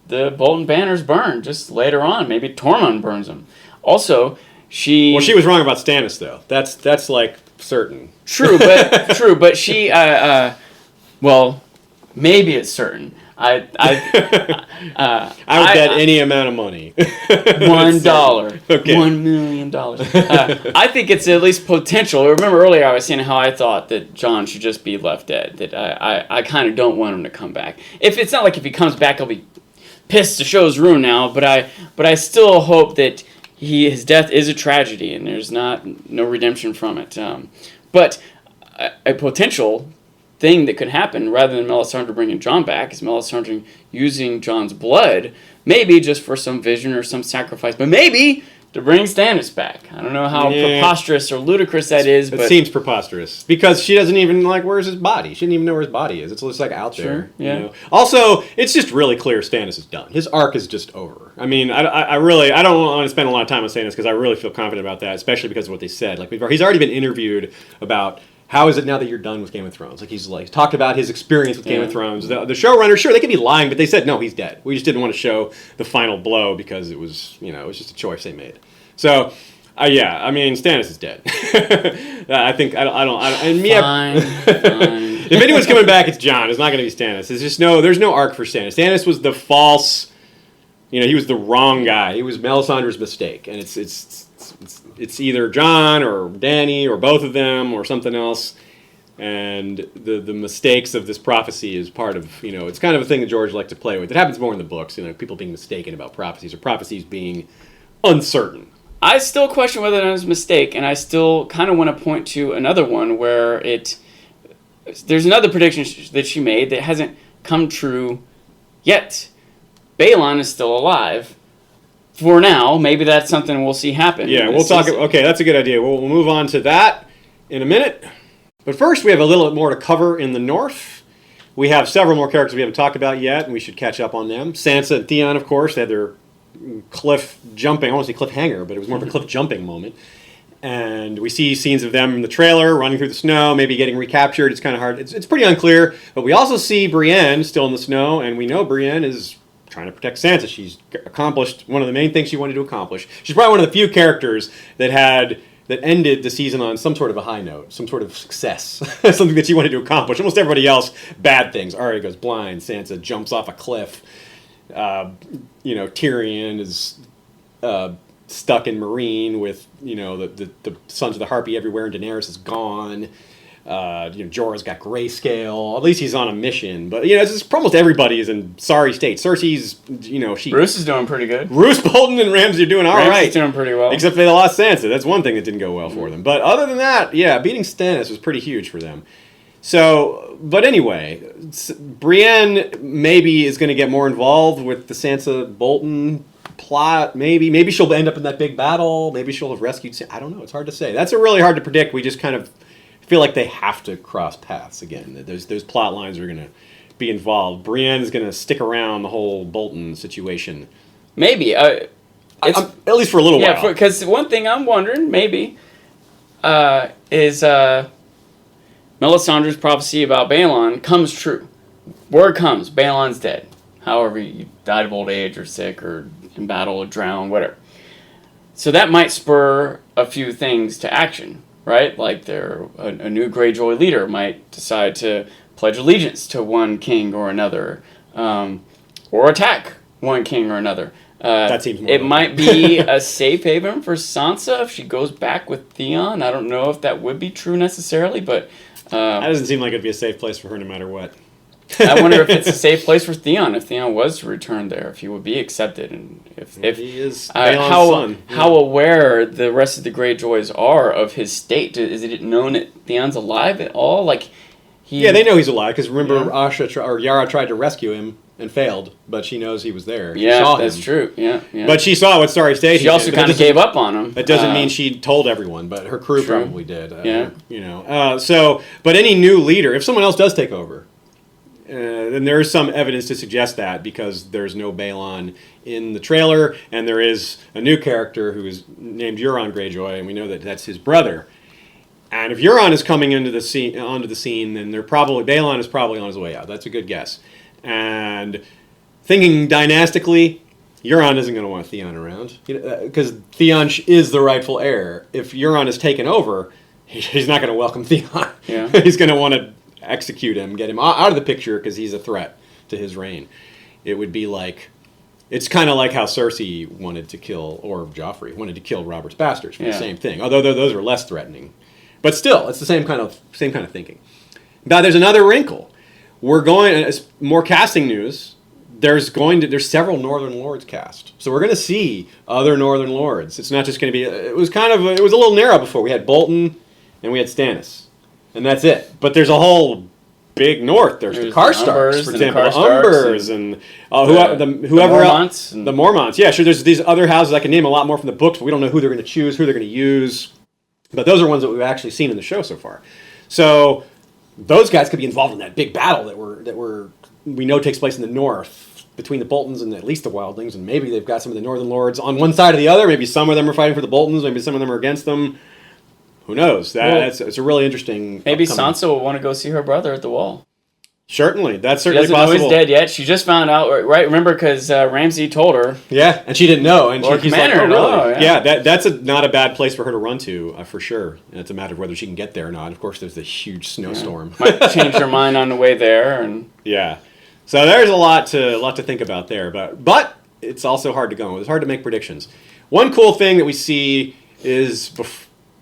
the Bolton banners burn just later on. Maybe Tormund burns them. Also, she was wrong about Stannis, though. That's like certain. True, but she maybe it's certain. I would bet any amount of money. $1. Okay. $1 million. I think it's at least potential. Remember earlier I was saying how I thought that Jon should just be left dead. That I kind of don't want him to come back. If it's not like if he comes back, I'll be pissed. The show's ruined now. But I still hope that his death is a tragedy and there's no redemption from it. But a potential thing that could happen, rather than Melisandre bringing Jon back, is Melisandre using Jon's blood, maybe just for some vision or some sacrifice, but maybe to bring Stannis back. I don't know how preposterous or ludicrous that is, but it seems preposterous because she doesn't even where's his body. She didn't even know where his body is. It's just out there. Yeah. Also, it's just really clear Stannis is done. His arc is just over. I mean, I don't want to spend a lot of time on saying this because I really feel confident about that, especially because of what they said. Like he's already been interviewed about. How is it now that you're done with Game of Thrones? He's talked about his experience with Game of Thrones. The showrunner, sure, they could be lying, but they said, no, he's dead. We just didn't want to show the final blow because it was just a choice they made. So, Stannis is dead. I think, Fine. If anyone's coming back, it's Jon. It's not going to be Stannis. There's no arc for Stannis. Stannis was the false, he was the wrong guy. He was Melisandre's mistake. And it's either Jon or Dany or both of them or something else. And the mistakes of this prophecy is part of, it's kind of a thing that George liked to play with. It happens more in the books, people being mistaken about prophecies or prophecies being uncertain. I still question whether that was a mistake, and I still kind of want to point to another one where there's another prediction that she made that hasn't come true yet. Balon is still alive. For now, maybe that's something we'll see happen. Yeah, we'll talk. Okay, that's a good idea. We'll move on to that in a minute. But first, we have a little more to cover in the north. We have several more characters we haven't talked about yet, and we should catch up on them. Sansa and Theon, of course, they had their cliff jumping. I want to say cliffhanger, but it was more of a cliff jumping moment. And we see scenes of them in the trailer, running through the snow, maybe getting recaptured. It's kind of hard. It's pretty unclear. But we also see Brienne still in the snow, and we know Brienne is trying to protect Sansa. She's accomplished one of the main things she wanted to accomplish. She's probably one of the few characters that ended the season on some sort of a high note, some sort of success, something that she wanted to accomplish. Almost everybody else, bad things. Arya goes blind. Sansa jumps off a cliff. Tyrion is stuck in Meereen with the Sons of the Harpy everywhere, and Daenerys is gone. Jorah's got grayscale. At least he's on a mission. But it's almost everybody is in sorry state. Cersei's, Roose is doing pretty good. Roose, Bolton, and Ramsay are doing all right. Ramsay's doing pretty well. Except they lost Sansa. That's one thing that didn't go well for them. But other than that, beating Stannis was pretty huge for them. So, but anyway, Brienne maybe is going to get more involved with the Sansa Bolton plot. Maybe she'll end up in that big battle. Maybe she'll have rescued. I don't know. It's hard to say. That's really hard to predict. We just kind of feel like they have to cross paths again. Those plot lines are going to be involved. Brienne is going to stick around the whole Bolton situation. Maybe. At least for a little while. Yeah, because one thing I'm wondering, maybe, is Melisandre's prophecy about Balon comes true. Word comes, Balon's dead. However, he died of old age or sick or in battle or drowned, whatever. So that might spur a few things to action, right? Like a new Greyjoy leader might decide to pledge allegiance to one king or another, or attack one king or another. That seems more it might be a safe haven for Sansa if she goes back with Theon. I don't know if that would be true necessarily, but that doesn't seem like it'd be a safe place for her no matter what. I wonder if it's a safe place for Theon, if Theon was to return there, if he would be accepted, and if he is Balon's son. How aware the rest of the Greyjoys are of his state. Is it known that Theon's alive at all? They know he's alive because remember Yara tried to rescue him and failed, but she knows he was there. She saw him. That's true. Yeah. But she saw what Starry State. She also kind of gave up on him. That doesn't mean she told everyone, but her crew probably did. Yeah. But any new leader, if someone else does take over, then there is some evidence to suggest that because there's no Balon in the trailer, and there is a new character who is named Euron Greyjoy, and we know that that's his brother. And if Euron is coming onto the scene, then Balon is probably on his way out. That's a good guess. And thinking dynastically, Euron isn't going to want Theon around because Theon is the rightful heir. If Euron is taken over, he's not going to welcome Theon. Yeah. He's going to want to execute him, get him out of the picture because he's a threat to his reign. It would be it's kind of like how Cersei wanted to kill, or Joffrey wanted to kill Robert's bastards for the same thing. Although those are less threatening, but still, it's the same kind of thinking. Now, there's another wrinkle. We're going more casting news. There's several Northern Lords cast, so we're going to see other Northern Lords. It's not just going to be. It was a little narrow before. We had Bolton, and we had Stannis, and that's it. But there's a whole big north. There's the Karstarks, for example, the Umbers, and whoever else, the Mormonts. Yeah, sure. There's these other houses I can name a lot more from the books, but we don't know who they're going to choose, who they're going to use. But those are ones that we've actually seen in the show so far. So those guys could be involved in that big battle that we know takes place in the north between the Boltons and at least the Wildlings, and maybe they've got some of the Northern Lords on one side or the other. Maybe some of them are fighting for the Boltons, maybe some of them are against them. Who knows? It's a really interesting. Maybe Sansa will want to go see her brother at the Wall. Certainly, that's certainly possible. She doesn't know he's dead yet. She just found out, right? Remember, because Ramsay told her. Yeah, and she didn't know. And Lord she's Commander, like, oh, really? No, yeah, that's not a bad place for her to run to, for sure. And it's a matter of whether she can get there or not. Of course, there's a huge snowstorm. Might change her mind on the way there. And yeah, so there's a lot to think about there. But it's also hard to go. It's hard to make predictions. One cool thing that we see is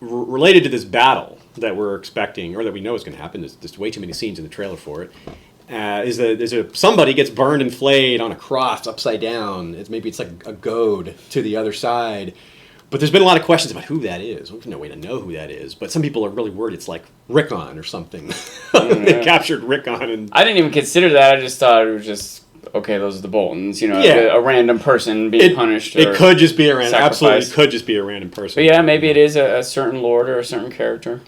related to this battle that we're expecting, or that we know is going to happen. There's just way too many scenes in the trailer for it. Somebody gets burned and flayed on a cross upside down. Maybe it's like a goad to the other side. But there's been a lot of questions about who that is. There's no way to know who that is. But some people are really worried it's like Rickon or something. They captured Rickon. And I didn't even consider that. I just thought it was just, okay, those are the Boltons. A random person being punished. It could just be a random. Sacrificed. Absolutely, could just be a random person. But yeah, maybe it is a certain lord or a certain character.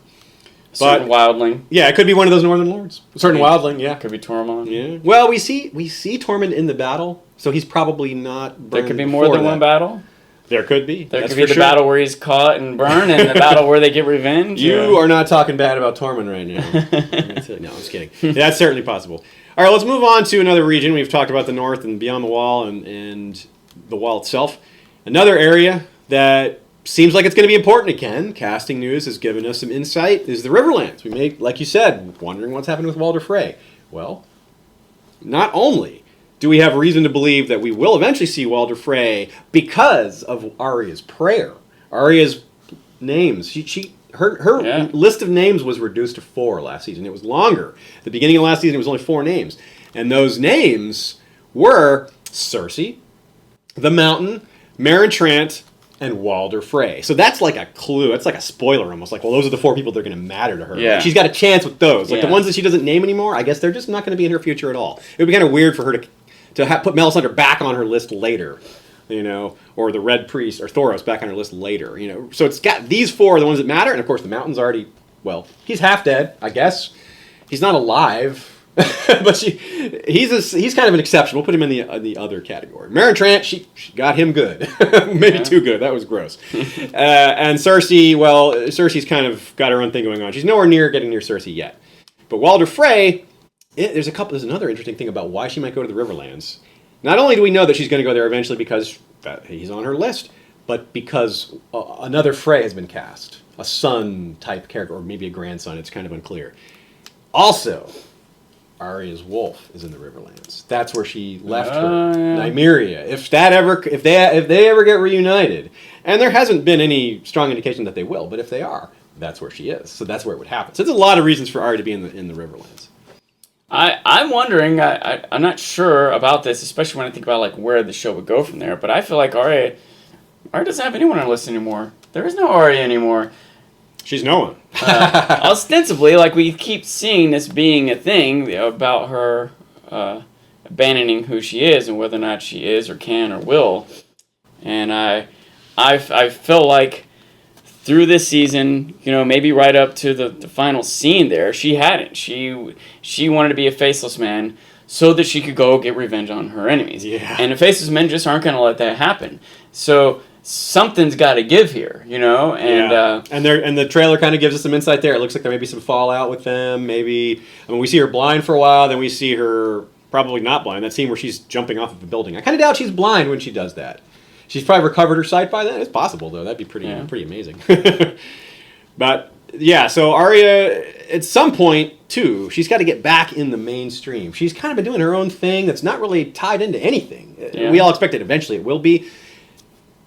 Certain wildling. Yeah, it could be one of those Northern Lords. A certain wildling, yeah. Could be Tormund. Yeah. Well, we see Tormund in the battle, so he's probably not burned. There could be more than one battle. There could be. There could be the battle where he's caught and burned, and the battle where they get revenge. You are not talking bad about Tormund right now. No, I'm just kidding. That's certainly possible. All right, let's move on to another region. We've talked about the north and beyond the wall and the wall itself. Another area that seems like it's going to be important again. Casting news has given us some insight. Is the Riverlands. We may, like you said, wondering what's happening with Walder Frey. Well, not only do we have reason to believe that we will eventually see Walder Frey because of Arya's prayer. Arya's names. Her list of names was reduced to 4 last season. It was longer. At the beginning of last season, it was only 4 names. And those names were Cersei, the Mountain, Meryn Trant, and Walder Frey. So that's like a clue. It's like a spoiler almost. Like, well, those are the 4 people that are going to matter to her. Yeah. Like, she's got a chance with those. Like, Yeah. the ones that she doesn't name anymore, I guess they're just not going to be in her future at all. It would be kind of weird for her to put Melisandre back on her list later, or the Red Priest or Thoros back on her list later, So it's got these 4 are the ones that matter, and of course the Mountain's already, he's half dead, I guess. He's not alive. But he's kind of an exception. We'll put him in the other category. Meryn Trant, she got him good, maybe too good. That was gross. And Cersei, Cersei's kind of got her own thing going on. She's nowhere near getting near Cersei yet. But Walder Frey, there's another interesting thing about why she might go to the Riverlands. Not only do we know that she's going to go there eventually because he's on her list, but because another Frey has been cast, a son type character, or maybe a grandson. It's kind of unclear. Also, Arya's wolf is in the Riverlands. That's where she left her Nymeria. If they ever get reunited, and there hasn't been any strong indication that they will, but if they are, that's where she is. So that's where it would happen. So there's a lot of reasons for Arya to be in the Riverlands. I'm wondering. I'm not sure about this, especially when I think about like where the show would go from there. But I feel like Arya doesn't have anyone on her list anymore. There is no Arya anymore. She's no one. Ostensibly, like we keep seeing this being a thing about her abandoning who she is and whether or not she is or can or will. And I feel like through this season, maybe right up to the final scene there, she hadn't. She wanted to be a faceless man so that she could go get revenge on her enemies. Yeah. And the faceless men just aren't going to let that happen. So something's got to give here, and and the trailer kind of gives us some insight there. It looks like there may be some fallout with them. Maybe we see her blind for a while, then we see her probably not blind. That scene where she's jumping off of a building. I kind of doubt she's blind when she does that. She's probably recovered her sight by then. It's possible though. That'd be pretty amazing. But yeah, so Arya at some point too, she's got to get back in the mainstream. She's kind of been doing her own thing that's not really tied into anything. Yeah. We all expect it eventually it will be.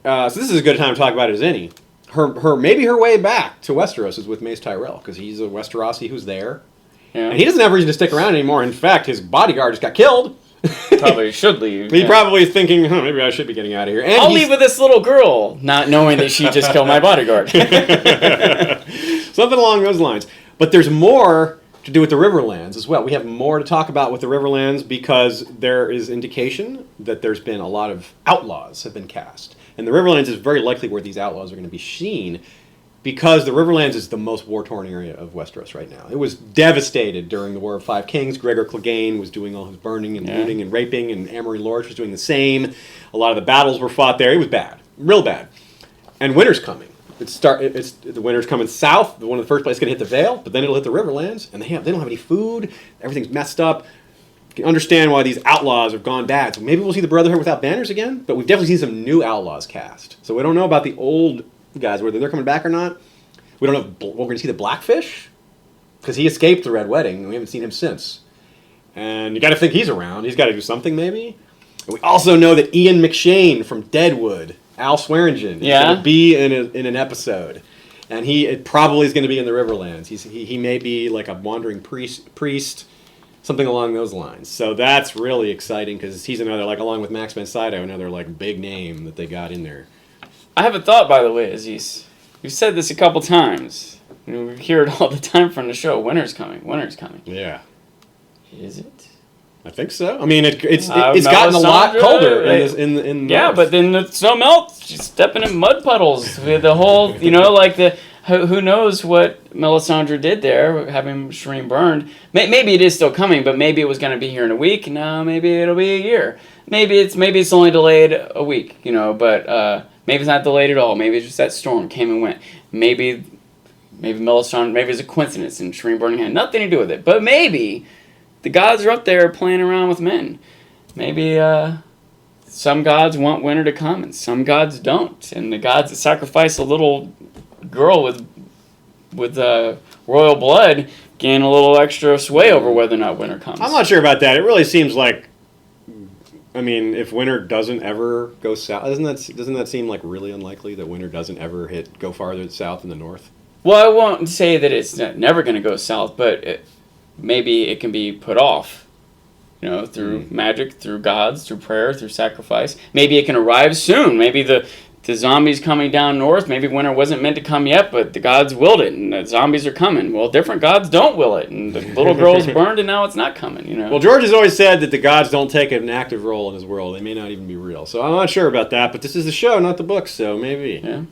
So this is as good a time to talk about it as any. Maybe her way back to Westeros is with Mace Tyrell, because he's a Westerosi who's there. Yeah. And he doesn't have reason to stick around anymore. In fact, his bodyguard just got killed. Probably should leave. He probably is thinking, maybe I should be getting out of here. And I'll leave with this little girl, not knowing that she just killed my bodyguard. Something along those lines. But there's more to do with the Riverlands as well. We have more to talk about with the Riverlands because there is indication that there's been a lot of outlaws have been cast. And the Riverlands is very likely where these outlaws are going to be seen because the Riverlands is the most war-torn area of Westeros right now. It was devastated during the War of Five Kings. Gregor Clegane was doing all his burning and looting and raping, and Amory Lorch was doing the same. A lot of the battles were fought there. It was bad, real bad. And winter's coming. The winter's coming south. One of the first places going to hit the Vale, but then it'll hit the Riverlands, and they don't have any food. Everything's messed up. You can understand why these outlaws have gone bad. So maybe we'll see the Brotherhood without banners again, but we've definitely seen some new outlaws cast. So we don't know about the old guys, whether they're coming back or not. We don't know if we're going to see the Blackfish, because he escaped the Red Wedding, and we haven't seen him since. And you got to think he's around. He's got to do something, maybe. And we also know that Ian McShane from Deadwood, Al Swearingen, is going to be in an episode. And it probably is going to be in the Riverlands. He may be like a wandering priest, something along those lines. So that's really exciting, because he's another, like, along with Max von Sydow, another, like, big name that they got in there. I have a thought, by the way, Aziz. You've said this a couple times. We hear it all the time from the show. Winter's coming. Winter's coming. Yeah. Is it? I think so. I mean, it's gotten a lot colder in yeah, but then the snow melts. She's stepping in mud puddles. The whole, who knows what Melisandre did there, having Shireen burned. Maybe it is still coming, but maybe it was going to be here in a week. No, maybe it'll be a year. Maybe it's only delayed a week, but maybe it's not delayed at all. Maybe it's just that storm came and went. Maybe Melisandre, maybe it's a coincidence and Shireen burning had nothing to do with it. But maybe the gods are up there playing around with men. Maybe some gods want winter to come and some gods don't. And the gods that sacrifice a little girl with royal blood gain a little extra sway over whether or not winter comes. I'm not sure about that. It really seems like, if winter doesn't ever go south, doesn't that seem like really unlikely that winter doesn't ever go farther south than the north? Well, I won't say that it's never going to go south, but maybe it can be put off, through magic, through gods, through prayer, through sacrifice. Maybe it can arrive soon. Maybe the zombies coming down north, maybe winter wasn't meant to come yet, but the gods willed it, and the zombies are coming. Well, different gods don't will it, and the little girl's burned, and now it's not coming, Well, George has always said that the gods don't take an active role in his world. They may not even be real. So I'm not sure about that, but this is the show, not the book, so maybe. Yeah.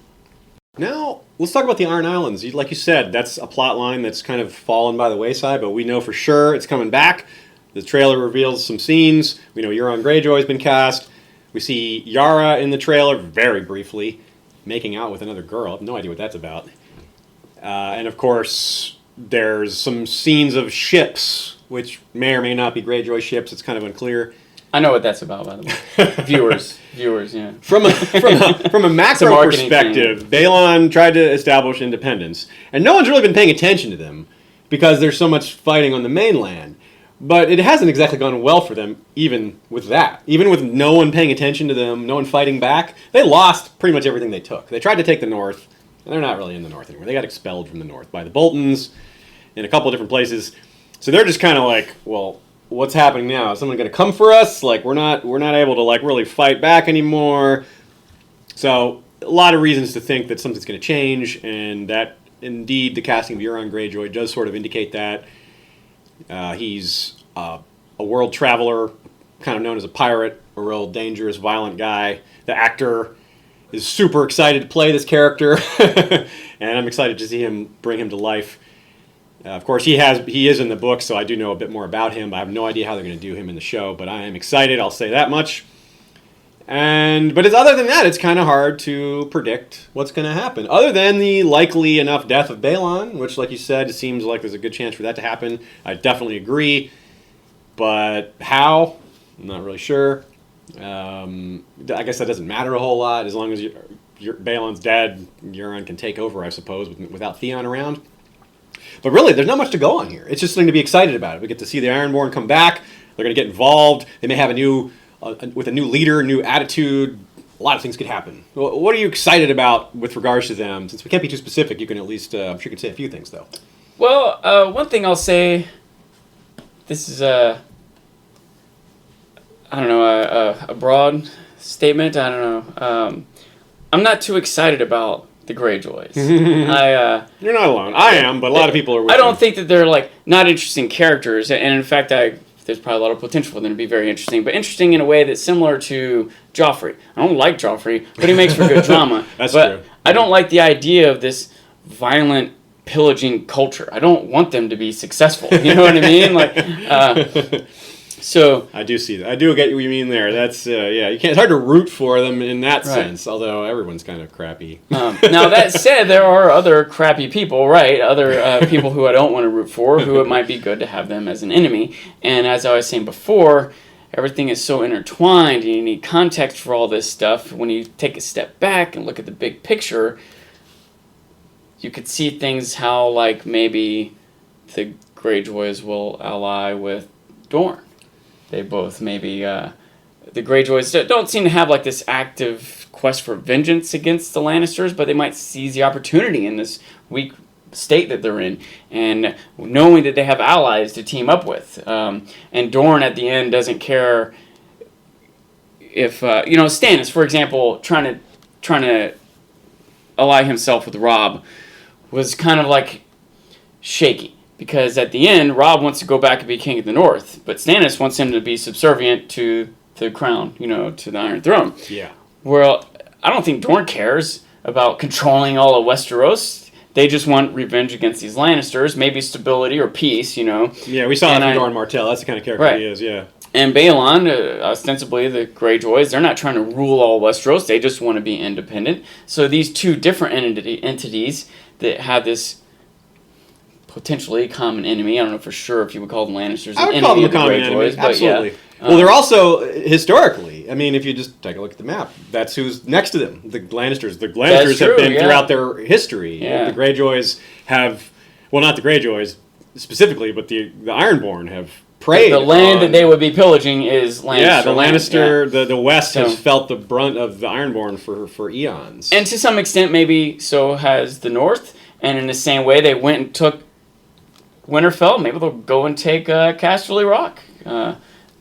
Now, let's talk about the Iron Islands. Like you said, that's a plot line that's kind of fallen by the wayside, but we know for sure it's coming back. The trailer reveals some scenes. We know Euron Greyjoy's been cast. We see Yara in the trailer, very briefly, making out with another girl. I have no idea what that's about. And of course, there's some scenes of ships, which may or may not be Greyjoy ships. It's kind of unclear. I know what that's about, by the way. viewers, yeah. From a macro perspective, Balon tried to establish independence, and no one's really been paying attention to them because there's so much fighting on the mainland. But it hasn't exactly gone well for them, even with that. Even with no one paying attention to them, no one fighting back, they lost pretty much everything they took. They tried to take the north, and they're not really in the north anymore. They got expelled from the north by the Boltons in a couple of different places. So they're just kind of like, well, what's happening now? Is someone going to come for us? Like, we're not able to like really fight back anymore. So a lot of reasons to think that something's going to change, and that indeed the casting of Euron Greyjoy does sort of indicate that. He's a world traveler, kind of known as a pirate, a real dangerous, violent guy. The actor is super excited to play this character, and I'm excited to see him bring him to life. Of course, he is in the book, so I do know a bit more about him. But I have no idea how they're going to do him in the show, but I am excited. I'll say that much. But other than that, it's kind of hard to predict what's going to happen. Other than the likely enough death of Balon, which, like you said, it seems like there's a good chance for that to happen. I definitely agree. But how? I'm not really sure. I guess that doesn't matter a whole lot. As long as Balon's dead, Euron can take over, I suppose, without Theon around. But really, there's not much to go on here. It's just something to be excited about. We get to see the Ironborn come back. They're going to get involved. They may have with a new leader, new attitude, a lot of things could happen. What are you excited about with regards to them? Since we can't be too specific, you can at least, I'm sure you can say a few things, though. Well, one thing I'll say, this is a broad statement. I don't know. I'm not too excited about the Greyjoys. You're not alone. I am, but a lot of people are with I don't think that they're, not interesting characters. And in fact, there's probably a lot of potential for them to be very interesting, but interesting in a way that's similar to Joffrey. I don't like Joffrey, but he makes for good drama. That's true. I don't like the idea of this violent, pillaging culture. I don't want them to be successful. You know what I mean? So I do see that. I do get what you mean there. That's it's hard to root for them in that sense. Although everyone's kind of crappy. Now that said, there are other crappy people, right? Other people who I don't want to root for, who it might be good to have them as an enemy. And as I was saying before, everything is so intertwined, and you need context for all this stuff. When you take a step back and look at the big picture, you could see things how maybe the Greyjoys will ally with Dorne. They both maybe, the Greyjoys don't seem to have this active quest for vengeance against the Lannisters, but they might seize the opportunity in this weak state that they're in, and knowing that they have allies to team up with. And Dorne at the end doesn't care if, Stannis, for example, trying to ally himself with Robb was kind of shaky. Because at the end, Robb wants to go back and be king of the North, but Stannis wants him to be subservient to the crown, to the Iron Throne. Yeah. Well, I don't think Dorne cares about controlling all of Westeros. They just want revenge against these Lannisters, maybe stability or peace, Yeah, we saw that from Dorne Martell. That's the kind of character he is, yeah. And Balon, ostensibly the Greyjoys, they're not trying to rule all Westeros. They just want to be independent. So these two different entities that have this potentially common enemy. I don't know for sure if you would call them Lannisters an enemy of the Greyjoys, but absolutely. Yeah. Well, they're also, historically, I mean, if you just take a look at the map, that's who's next to them, the Lannisters. The Lannisters have been throughout their history. Yeah. The Greyjoys have, well, not the Greyjoys specifically, but the Ironborn have preyed. The land that they would be pillaging is Lannister. Yeah, the Lannister, the West has felt the brunt of the Ironborn for eons. And to some extent, maybe so has the North. And in the same way, they went and took Winterfell. Maybe they'll go and take Casterly Rock.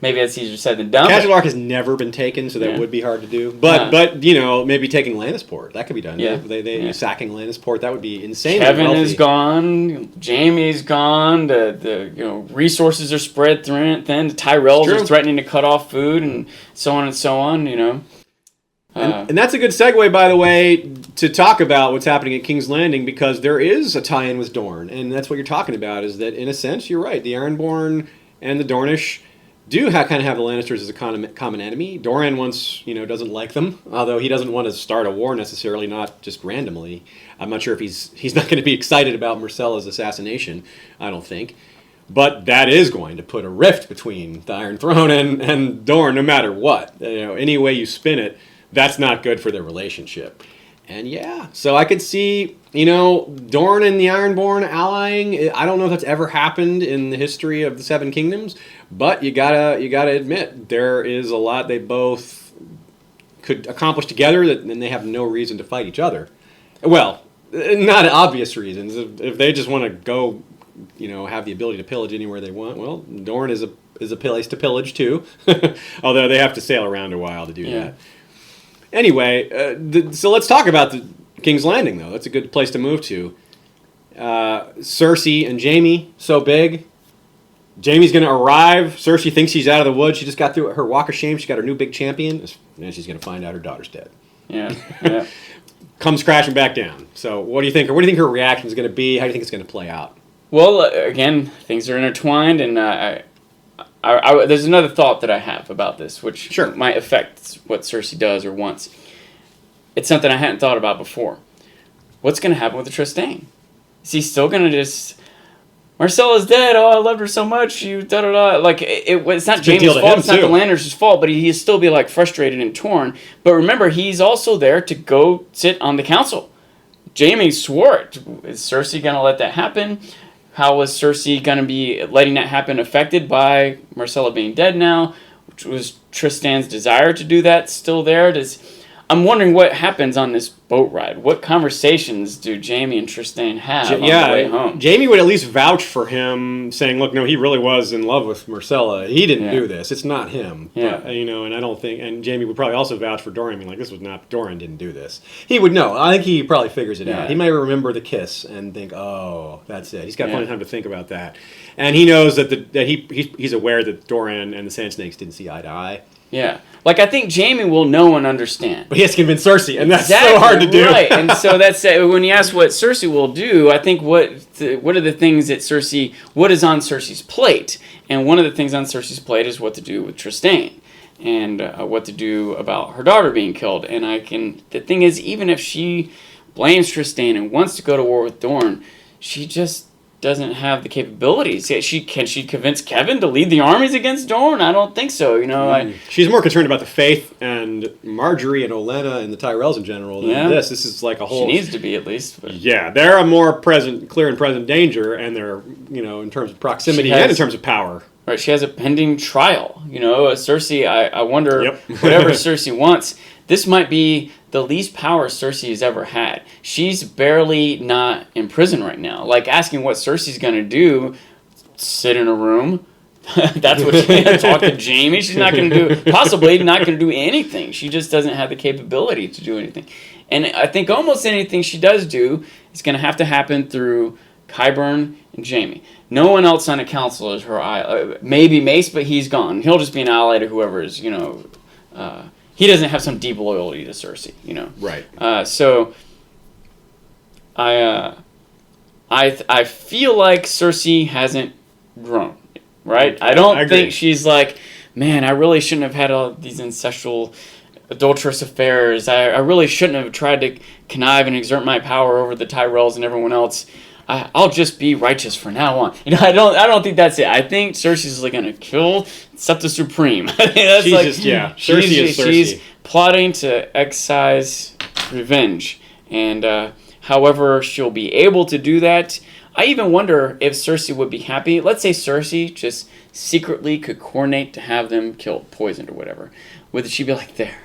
Maybe that's easier said than done. Casterly Rock has never been taken, so that would be hard to do. But maybe taking Lannisport, that could be done. Yeah. They sacking Lannisport, that would be insane. Kevin is gone. Jamie's gone. The resources are spread thin. The Tyrells are threatening to cut off food and so on and so on. And that's a good segue, by the way, to talk about what's happening at King's Landing, because there is a tie-in with Dorne, and that's what you're talking about. Is that in a sense you're right? The Ironborn and the Dornish do kind of have the Lannisters as a common enemy. Doran doesn't like them, although he doesn't want to start a war necessarily, not just randomly. I'm not sure if he's not going to be excited about Myrcella's assassination, I don't think. But that is going to put a rift between the Iron Throne and Dorne, no matter what. Any way you spin it, that's not good for their relationship. And so I could see, Dorne and the Ironborn allying. I don't know if that's ever happened in the history of the Seven Kingdoms, but you gotta admit there is a lot they both could accomplish together, and they have no reason to fight each other. Well, not obvious reasons. If they just want to go, have the ability to pillage anywhere they want, well, Dorne is a place to pillage too, although they have to sail around a while to do that. Anyway, so let's talk about the King's Landing, though. That's a good place to move to. Cersei and Jaime, so big. Jaime's going to arrive. Cersei thinks she's out of the woods. She just got through her walk of shame. She got her new big champion. And she's going to find out her daughter's dead. Yeah. Comes crashing back down. So what do you think? Or what do you think her reaction is going to be? How do you think it's going to play out? Well, again, things are intertwined, and there's another thought that I have about this, which might affect what Cersei does or wants. It's something I hadn't thought about before. What's going to happen with the Trystane? Is he still going to just... Marcella's dead. Oh, I loved her so much. You da-da-da. Like, it's not Jaime's fault. It's not the Lannisters' fault, but he'll still be, frustrated and torn. But remember, he's also there to go sit on the council. Jaime swore it. Is Cersei going to let that happen? How was Cersei going to be letting that happen affected by Myrcella being dead now? Was Tristan's desire to do that still there? I'm wondering what happens on this boat ride. What conversations do Jaime and Trystane have on the way home? Jaime would at least vouch for him, saying, look, no, he really was in love with Myrcella. He didn't do this. It's not him. Yeah. But, and I don't think... And Jaime would probably also vouch for Doran, being like, this was not... Doran didn't do this. He would know. I think he probably figures it out. He might remember the kiss and think, oh, that's it. He's got plenty of time to think about that. And he knows that he's aware that Doran and the Sand Snakes didn't see eye to eye. Yeah. I think Jaime will know and understand. But he has to convince Cersei, and that's so hard to do. Right, and so that's when you ask what Cersei will do, I think what are the things that what is on Cersei's plate? And one of the things on Cersei's plate is what to do with Trystane, and what to do about her daughter being killed. And the thing is, even if she blames Trystane and wants to go to war with Dorne, she just doesn't have the capabilities. Can she convince Kevin to lead the armies against Dorne? I don't think so. She's more concerned about the Faith and Marjorie and Olenna and the Tyrells in general than this. This is like a whole. She needs to be at least. But. Yeah, they're a more clear and present danger, and they're in terms of proximity and in terms of power. Right, she has a pending trial. Cersei. I wonder whatever Cersei wants. This might be the least power Cersei has ever had. She's barely not in prison right now. Asking what Cersei's going to do, sit in a room. That's what she's going to talk to Jaime. She's not going to do, possibly not going to do anything. She just doesn't have the capability to do anything. And I think almost anything she does do is going to have to happen through Qyburn and Jaime. No one else on the council is her ally. Maybe Mace, but he's gone. He'll just be an ally to whoever is, he doesn't have some deep loyalty to Cersei, Right. So I feel like Cersei hasn't grown, right? I don't think she's like, man, I really shouldn't have had all these ancestral adulterous affairs. I really shouldn't have tried to connive and exert my power over the Tyrells and everyone else. I'll just be righteous from now on. I don't think that's it. I think Cersei's going to kill Septa Supreme. That's she's Cersei is Cersei. She's plotting to excise revenge, and however she'll be able to do that. I even wonder if Cersei would be happy. Let's say Cersei just secretly could coordinate to have them killed, poisoned, or whatever. Would she be like, there?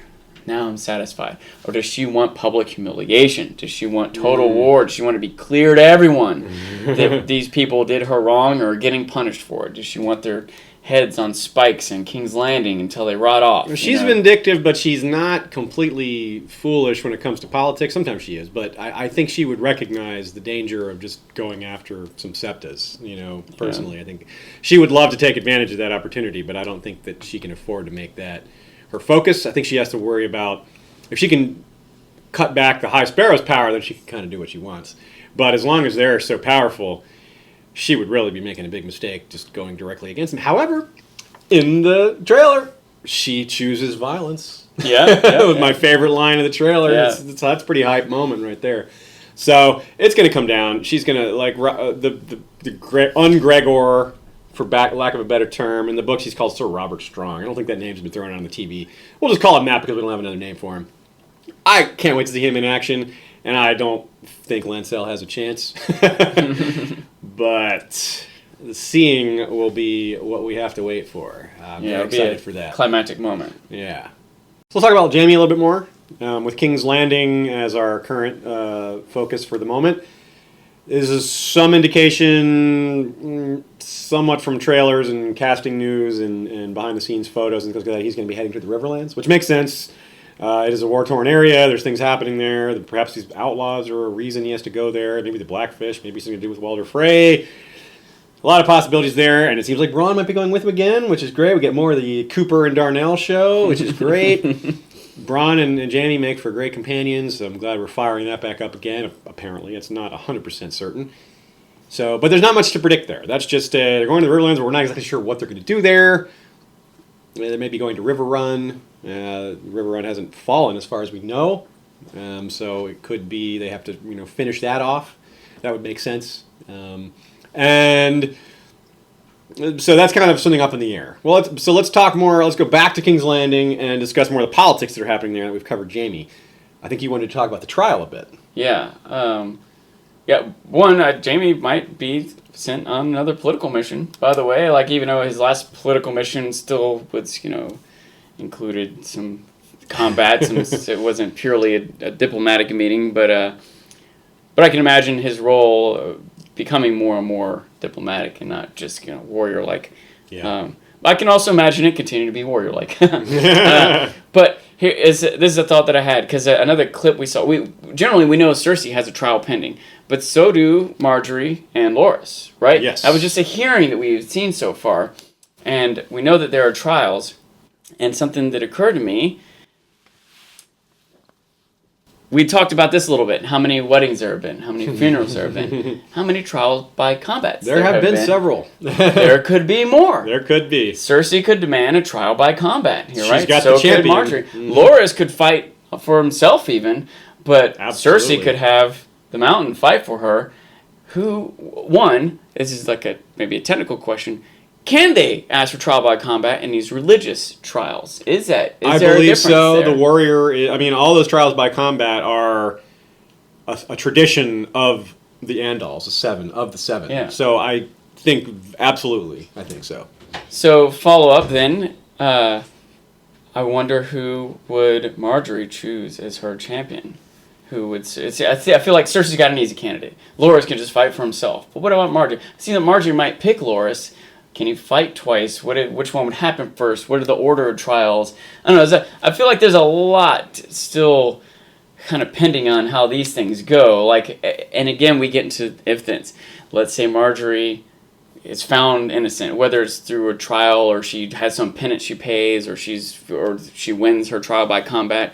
now I'm satisfied? Or does she want public humiliation? Does she want total war? Does she want to be clear to everyone that these people did her wrong or are getting punished for it? Does she want their heads on spikes in King's Landing until they rot off? She's vindictive, but she's not completely foolish when it comes to politics. Sometimes she is, but I think she would recognize the danger of just going after some septas, personally. I think she would love to take advantage of that opportunity, but I don't think that she can afford to make that her focus. I think she has to worry about, if she can cut back the High Sparrow's power, then she can kind of do what she wants. But as long as they're so powerful, she would really be making a big mistake just going directly against him. However, in the trailer, she chooses violence. Yeah, my favorite line of the trailer. Yeah. That's a pretty hype moment right there. So it's going to come down. She's going to, like, the un-Gregor, for lack of a better term. In the book, he's called Sir Robert Strong. I don't think that name's been thrown out on the TV. We'll just call him Matt because we don't have another name for him. I can't wait to see him in action, and I don't think Lancel has a chance. But seeing will be what we have to wait for. I'm very excited for that. Climactic moment. Yeah. So let's talk about Jaime a little bit more. With King's Landing as our current focus for the moment. This is some indication, somewhat from trailers and casting news and behind-the-scenes photos, and things like that, he's going to be heading to the Riverlands, which makes sense. It is a war-torn area. There's things happening there. Perhaps these outlaws are a reason he has to go there. Maybe the Blackfish. Maybe something to do with Walder Frey. A lot of possibilities there, and it seems like Bronn might be going with him again, which is great. We get more of the Cooper and Darnell show, which is great. Bronn and Jaime make for great companions, so I'm glad we're firing that back up again. Apparently, it's not 100% certain. So, but there's not much to predict there. That's just they're going to the Riverlands, but we're not exactly sure what they're going to do there. They may be going to Riverrun. Riverrun hasn't fallen as far as we know, so it could be they have to finish that off. That would make sense. And so that's kind of something up in the air. Well, let's talk more. Let's go back to King's Landing and discuss more of the politics that are happening there that we've covered. Jaime, I think you wanted to talk about the trial a bit. Yeah. Jaime might be sent on another political mission, by the way. Like, even though his last political mission still was, included some combat, it wasn't purely a diplomatic meeting, but I can imagine his role becoming more and more diplomatic and not just warrior-like. Yeah. I can also imagine it continuing to be warrior-like. But this is a thought that I had, because another clip we saw, we know Cersei has a trial pending, but so do Marjorie and Loras, right? Yes. That was just a hearing that we've seen so far, and we know that there are trials, and something that occurred to me, we talked about this a little bit. How many weddings there have been? How many funerals there have been? How many trials by combat? There have been several. There could be more. There could be. Cersei could demand a trial by combat here, right? She's got the champion. Could Marjorie. Loras could fight for himself even, but Cersei could have the Mountain fight for her. This is like maybe a technical question, can they ask for trial by combat in these religious trials? Is there a difference so. there? The warrior, all those trials by combat are a tradition of the Andals, of the seven. Yeah. So I think, absolutely, I think so. So follow up then, I wonder who would Marjorie choose as her champion? Who would? I feel like Cersei's got an easy candidate. Loras can just fight for himself. But what about Marjorie? I see that Marjorie might pick Loras. Can he fight twice? Which one would happen first? What are the order of trials? I don't know. I feel like there's a lot still kind of pending on how these things go. And again, we get into if-thens. Let's say Marjorie is found innocent, whether it's through a trial or she has some penance she pays, or she wins her trial by combat.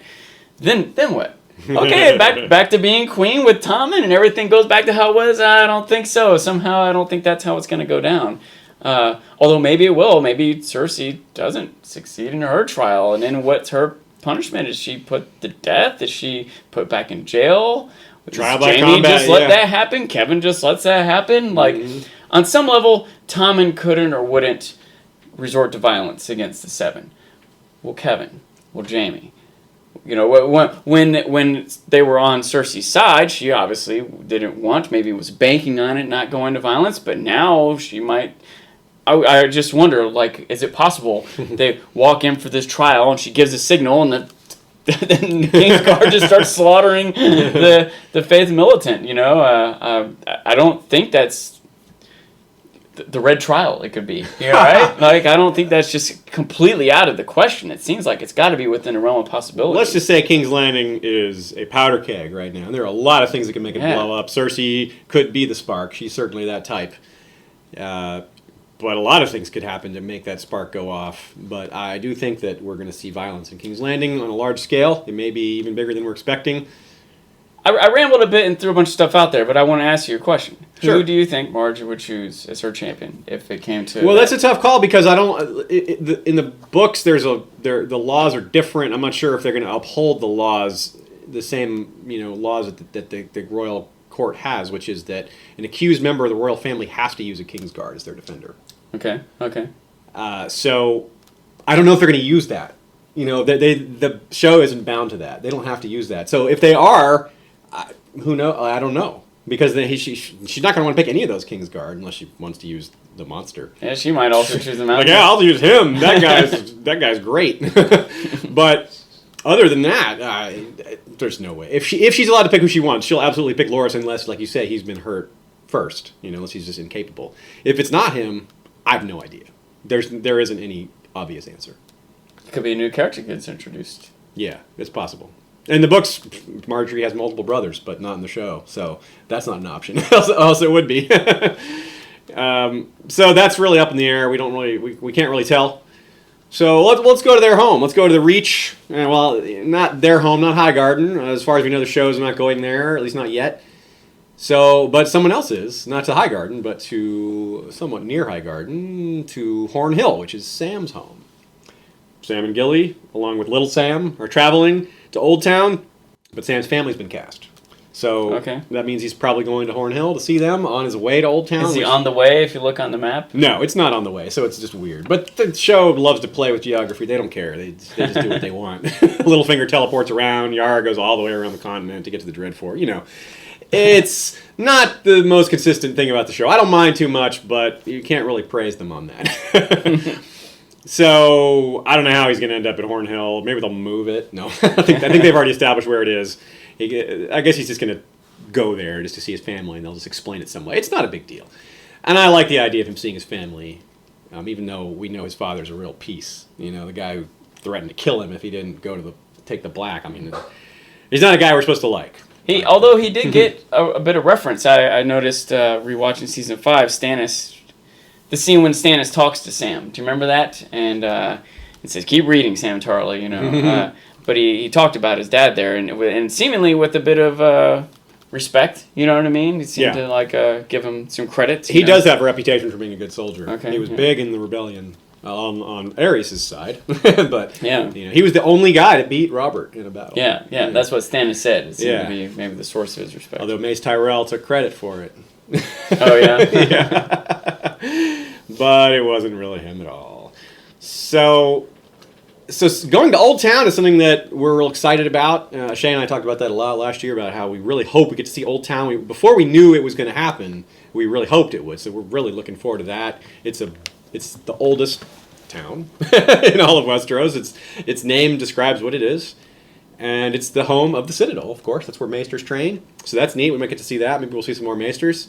Then what? Okay, back to being queen with Tommen, and everything goes back to how it was. I don't think so. Somehow, I don't think that's how it's going to go down. Although maybe it will. Maybe Cersei doesn't succeed in her trial, and then what's her punishment? Is she put to death? Is she put back in jail? Trial by Jaime combat, just let that happen? Kevin just lets that happen? On some level, Tommen couldn't or wouldn't resort to violence against the Seven. Well, Kevin. Well, Jaime. When they were on Cersei's side, she obviously didn't want, maybe was banking on it, not going to violence, but now she might. I just wonder, is it possible they walk in for this trial and she gives a signal and then Kingsguard just starts slaughtering the Faith militant. I don't think that's the Red Trial. It could be, right? Like, I don't think that's just completely out of the question. It seems like it's got to be within a realm of possibility. Let's just say King's Landing is a powder keg right now. And there are a lot of things that can make it blow up. Cersei could be the spark. She's certainly that type. But a lot of things could happen to make that spark go off. But I do think that we're going to see violence in King's Landing on a large scale. It may be even bigger than we're expecting. I rambled a bit and threw a bunch of stuff out there, but I want to ask you a question. Sure. Who do you think Marge would choose as her champion if it came to? Well, that's a tough call because I don't. In the books, the laws are different. I'm not sure if they're going to uphold the laws, the same laws that the royal court has, which is that an accused member of the royal family has to use a Kingsguard as their defender. Okay. So I don't know if they're going to use that. The show isn't bound to that. They don't have to use that. So if they are. Who knows? I don't know because then she's not going to want to pick any of those Kingsguard unless she wants to use the monster. Yeah, she might also choose the mountain. I'll use him. That guy's great. But other than that, there's no way. If she's allowed to pick who she wants, she'll absolutely pick Loras unless, like you say, he's been hurt first. Unless he's just incapable. If it's not him, I have no idea. There isn't any obvious answer. It could be a new character gets introduced. Yeah, it's possible. In the books, Marjorie has multiple brothers, but not in the show, so that's not an option. else it would be. So that's really up in the air. We can't really tell. So let's go to their home. Let's go to the Reach. Well, not their home, not Highgarden. As far as we know, the show's not going there, at least not yet. So, but someone else is, not to Highgarden, but to somewhat near Highgarden, to Horn Hill, which is Sam's home. Sam and Gilly, along with Little Sam, are traveling to Old Town, but Sam's family's been cast. So that means he's probably going to Horn Hill to see them on his way to Old Town. Is he on the way if you look on the map? No, it's not on the way, so it's just weird. But the show loves to play with geography. They don't care. They just do what they want. Littlefinger teleports around. Yara goes all the way around the continent to get to the Dreadfort. It's not the most consistent thing about the show. I don't mind too much, but you can't really praise them on that. So, I don't know how he's going to end up at Horn Hill. Maybe they'll move it. No, I think they've already established where it is. I guess he's just going to go there just to see his family, and they'll just explain it some way. It's not a big deal. And I like the idea of him seeing his family, even though we know his father's a real piece. The guy who threatened to kill him if he didn't go take the black. I mean, he's not a guy we're supposed to like. Although he did get a bit of reference. I noticed rewatching season 5, Stannis. The scene when Stannis talks to Sam. Do you remember that? And it says, "Keep reading, Sam Tarly." But he talked about his dad there, and seemingly with a bit of respect. You know what I mean? He seemed to give him some credit. He does have a reputation for being a good soldier. Okay, he was big in the rebellion on Aerys' side, but he was the only guy to beat Robert in a battle. Yeah. That's what Stannis said. It seemed to be maybe the source of his respect. Although Mace Tyrell took credit for it. Oh yeah. But it wasn't really him at all. So going to Old Town is something that we're real excited about. Shay and I talked about that a lot last year, about how we really hope we get to see Old Town. Before we knew it was going to happen, we really hoped it would. So we're really looking forward to that. It's the oldest town in all of Westeros. Its name describes what it is. And it's the home of the Citadel, of course. That's where Maesters train. So that's neat. We might get to see that. Maybe we'll see some more Maesters.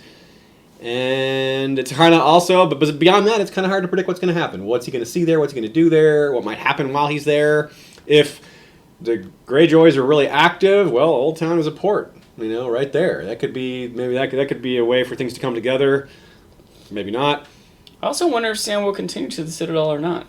And it's kind of also, but beyond that, it's kind of hard to predict what's going to happen. What's he going to see there? What's he going to do there? What might happen while he's there? If the Greyjoys are really active, well, Old Town is a port, right there. That could be, maybe that could be a way for things to come together. Maybe not. I also wonder if Sam will continue to the Citadel or not.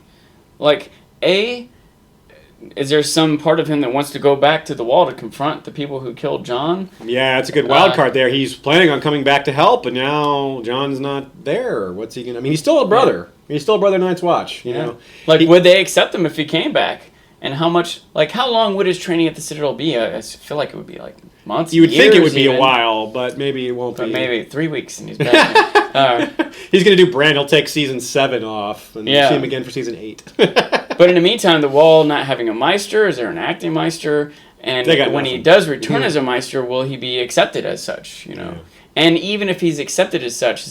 Is there some part of him that wants to go back to the Wall to confront the people who killed Jon? Yeah, it's a good wild card there. He's planning on coming back to help, and now Jon's not there. What's he going to... I mean, he's still a brother. Yeah. He's still a brother in Night's Watch, you know. Would they accept him if he came back? And how long would his training at the Citadel be? I feel like it would be months, you would think it would be a while, but maybe it won't be. Maybe 3 weeks and he's back. He's going to do Bran. He'll take season 7 off, and we'll see him again for season 8. But in the meantime, the Wall not having a Maester, is there an acting Maester? And when he does return as a Maester, will he be accepted as such? Yeah. And even if he's accepted as such,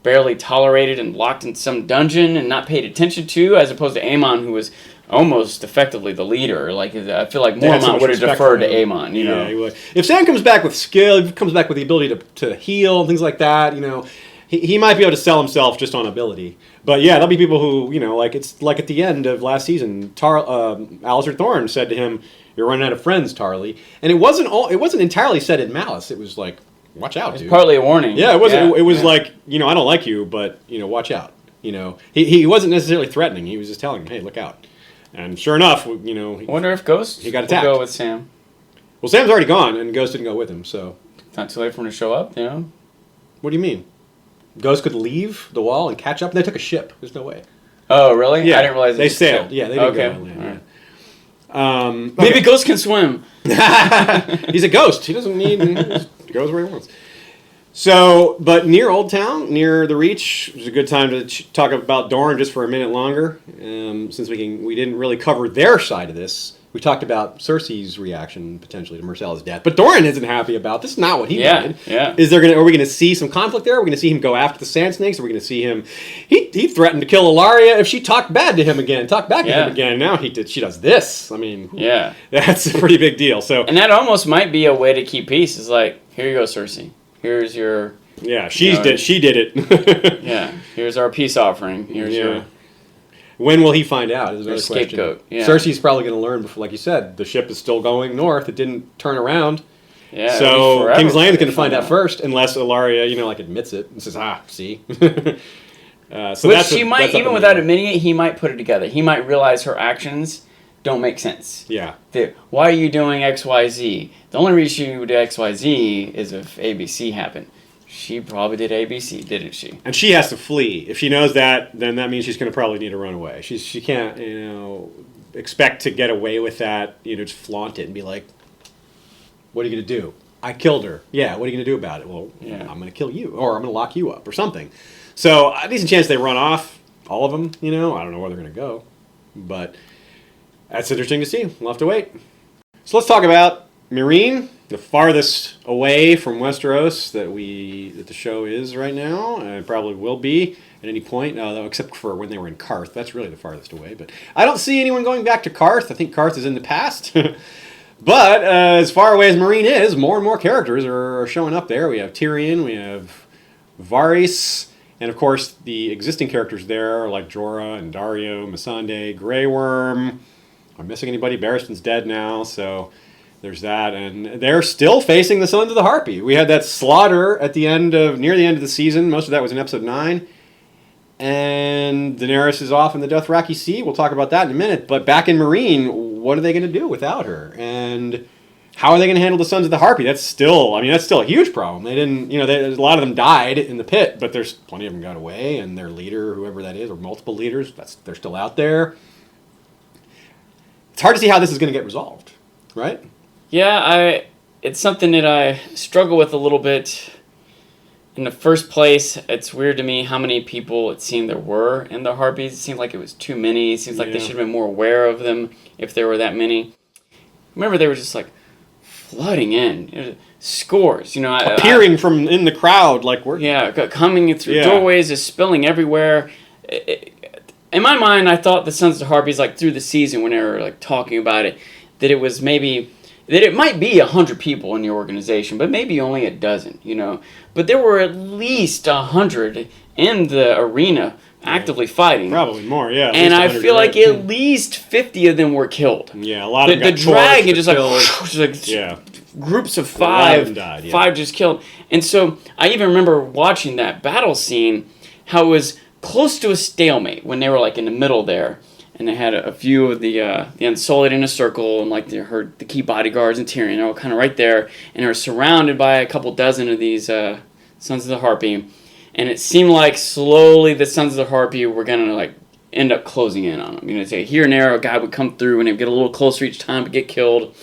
barely tolerated and locked in some dungeon and not paid attention to, as opposed to Aemon, who was almost effectively the leader. Like, I feel like Mormont would have deferred to Aemon, you know. He would. If Sam comes back with skill, he comes back with the ability to heal, things like that, you know, he might be able to sell himself just on ability. But yeah, there'll be people who, you know, like it's like at the end of last season, Alistair Thorne said to him, "You're running out of friends, Tarly." And it wasn't entirely said in malice. It was like, watch out, dude. It's partly a warning. Yeah, it was like, you know, I don't like you, but, you know, watch out. You know, he wasn't necessarily threatening. He was just telling him, hey, look out. And sure enough, you know, I wonder if Ghost he got attacked. will go with Sam. Well, Sam's already gone, and Ghost didn't go with him, so. It's not too late for him to show up, you know? What do you mean? Ghost could leave the wall and catch up? They took a ship. There's no way. Oh, really? Yeah, I didn't realize they sailed. Yeah, they didn't okay. go on land. Yeah. Maybe Ghost can swim. He's a ghost. He doesn't need. He goes where he wants. So, but near Old Town, near the Reach, is a good time to talk about Dorne just for a minute longer, since we didn't really cover their side of this. We talked about Cersei's reaction potentially to Myrcella's death, but Dorne isn't happy about this. Is not what he wanted. Yeah. Are we going to see some conflict there? Are we going to see him go after the Sand Snakes? Are we going to see him? He threatened to kill Ilaria if she talked bad to him again, talked back to him again. Now she does this. I mean, yeah, that's a pretty big deal. So, and that almost might be a way to keep peace. It's like, here you go, Cersei. Here's your. Yeah, she did it. Yeah, here's our peace offering. Here's your. When will he find out? Is another scapegoat. Yeah. Cersei's probably going to learn before, like you said, the ship is still going north. It didn't turn around. Yeah. So King's Landing's going to find out first, unless Ilaria, you know, like admits it and says, see. So which she might, even without admitting it, he might put it together. He might realize her actions don't make sense. Yeah. Why are you doing X, Y, Z? The only reason she would do X, Y, Z is if ABC happened. She probably did ABC, didn't she? And she has to flee. If she knows that, then that means she's going to probably need to run away. She can't, you know, expect to get away with that, you know, just flaunt it and be like, what are you going to do? I killed her. Yeah, what are you going to do about it? Well, I'm going to kill you, or I'm going to lock you up, or something. So, a decent chance they run off, all of them, you know. I don't know where they're going to go. But that's interesting to see. We'll have to wait. So let's talk about Meereen, the farthest away from Westeros that the show is right now, and probably will be at any point, except for when they were in Karth. That's really the farthest away. But I don't see anyone going back to Karth. I think Karth is in the past. But as far away as Meereen is, more and more characters are showing up there. We have Tyrion, we have Varys, and of course the existing characters there are like Jorah and Daario, Missandei, Grey Worm. Am I missing anybody? Barristan's dead now, so there's that. And they're still facing the Sons of the Harpy. We had that slaughter at near the end of the season. Most of that was in episode 9. And Daenerys is off in the Dothraki Sea. We'll talk about that in a minute. But back in Meereen, what are they going to do without her? And how are they going to handle the Sons of the Harpy? That's still a huge problem. They didn't, you know, a lot of them died in the pit, but there's plenty of them got away, and their leader, whoever that is, or multiple leaders, they're still out there. It's hard to see how this is going to get resolved, right? Yeah, it's something that I struggle with a little bit. In the first place, it's weird to me how many people it seemed there were in the Harpies. It seemed like it was too many. It seems like they should have been more aware of them if there were that many. Remember, they were just like flooding in. Scores, you know. Appearing from in the crowd, like we're... Yeah, coming through doorways, just spilling everywhere. In my mind, I thought the Sons of the Harpies, like through the season when they were like talking about it, that it was maybe... that it might be 100 people in the organization, but maybe only a dozen, you know. But there were at least 100 in the arena actively fighting. Probably more, yeah. And I feel like at least 50 of them were killed. Yeah, a lot of them got dragon just groups of 5 died, 5 just killed. And so I even remember watching that battle scene, how it was close to a stalemate when they were like in the middle there. And they had a few of the Unsullied in a circle, and like they heard the key bodyguards and Tyrion. They were kind of right there, and they were surrounded by a couple dozen of these Sons of the Harpy. And it seemed like slowly the Sons of the Harpy were gonna like end up closing in on them. You know, say here and there a guy would come through, and they'd get a little closer each time to get killed.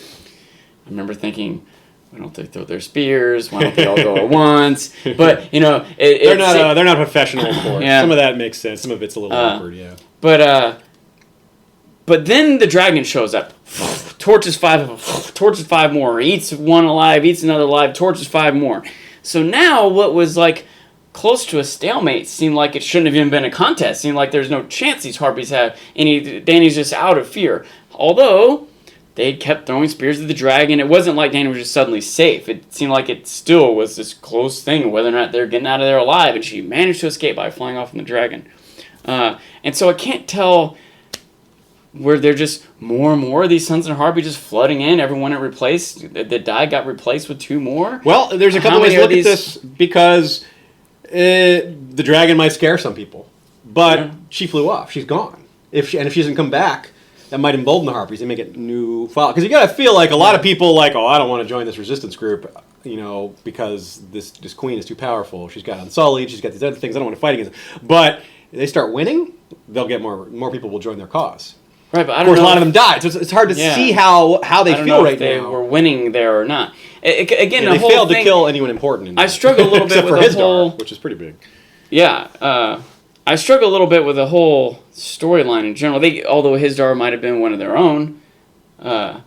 I remember thinking, why don't they throw their spears? Why don't they all go at once? But you know, they're not professional for it. Yeah. Some of that makes sense. Some of it's a little awkward. Yeah. But then the dragon shows up, torches 5 of them, torches 5 more, eats one alive, eats another alive, torches 5 more. So now what was like close to a stalemate. Seemed like it shouldn't have even been a contest. Seemed like there's no chance these Harpies have any. Dany's just out of fear. Although they kept throwing spears at the dragon. It wasn't like Dany was just suddenly safe. It seemed like it still was this close thing, whether or not they're getting out of there alive. And she managed to escape by flying off from the dragon. And so I can't tell where they're just more and more of these Sons and Harpy just flooding in. Everyone that died got replaced with 2 more. Well, there's a couple ways to look at this, because the dragon might scare some people. But she flew off. She's gone. If she doesn't come back, that might embolden the Harpies. They may get new followers. Because you got to feel like a lot of people like, oh, I don't want to join this resistance group, because this queen is too powerful. She's got Unsullied. She's got these other things. I don't want to fight against them. But if they start winning, they'll get more people will join their cause. Right, but I don't know. Of course, a lot of them died, so it's hard to see how they feel right now. They were winning there or not. Again, they failed to kill anyone important. I struggle a little bit with the whole, which is pretty big. Yeah, I struggle a little bit with the whole storyline in general. Although Hizdar might have been one of their own. The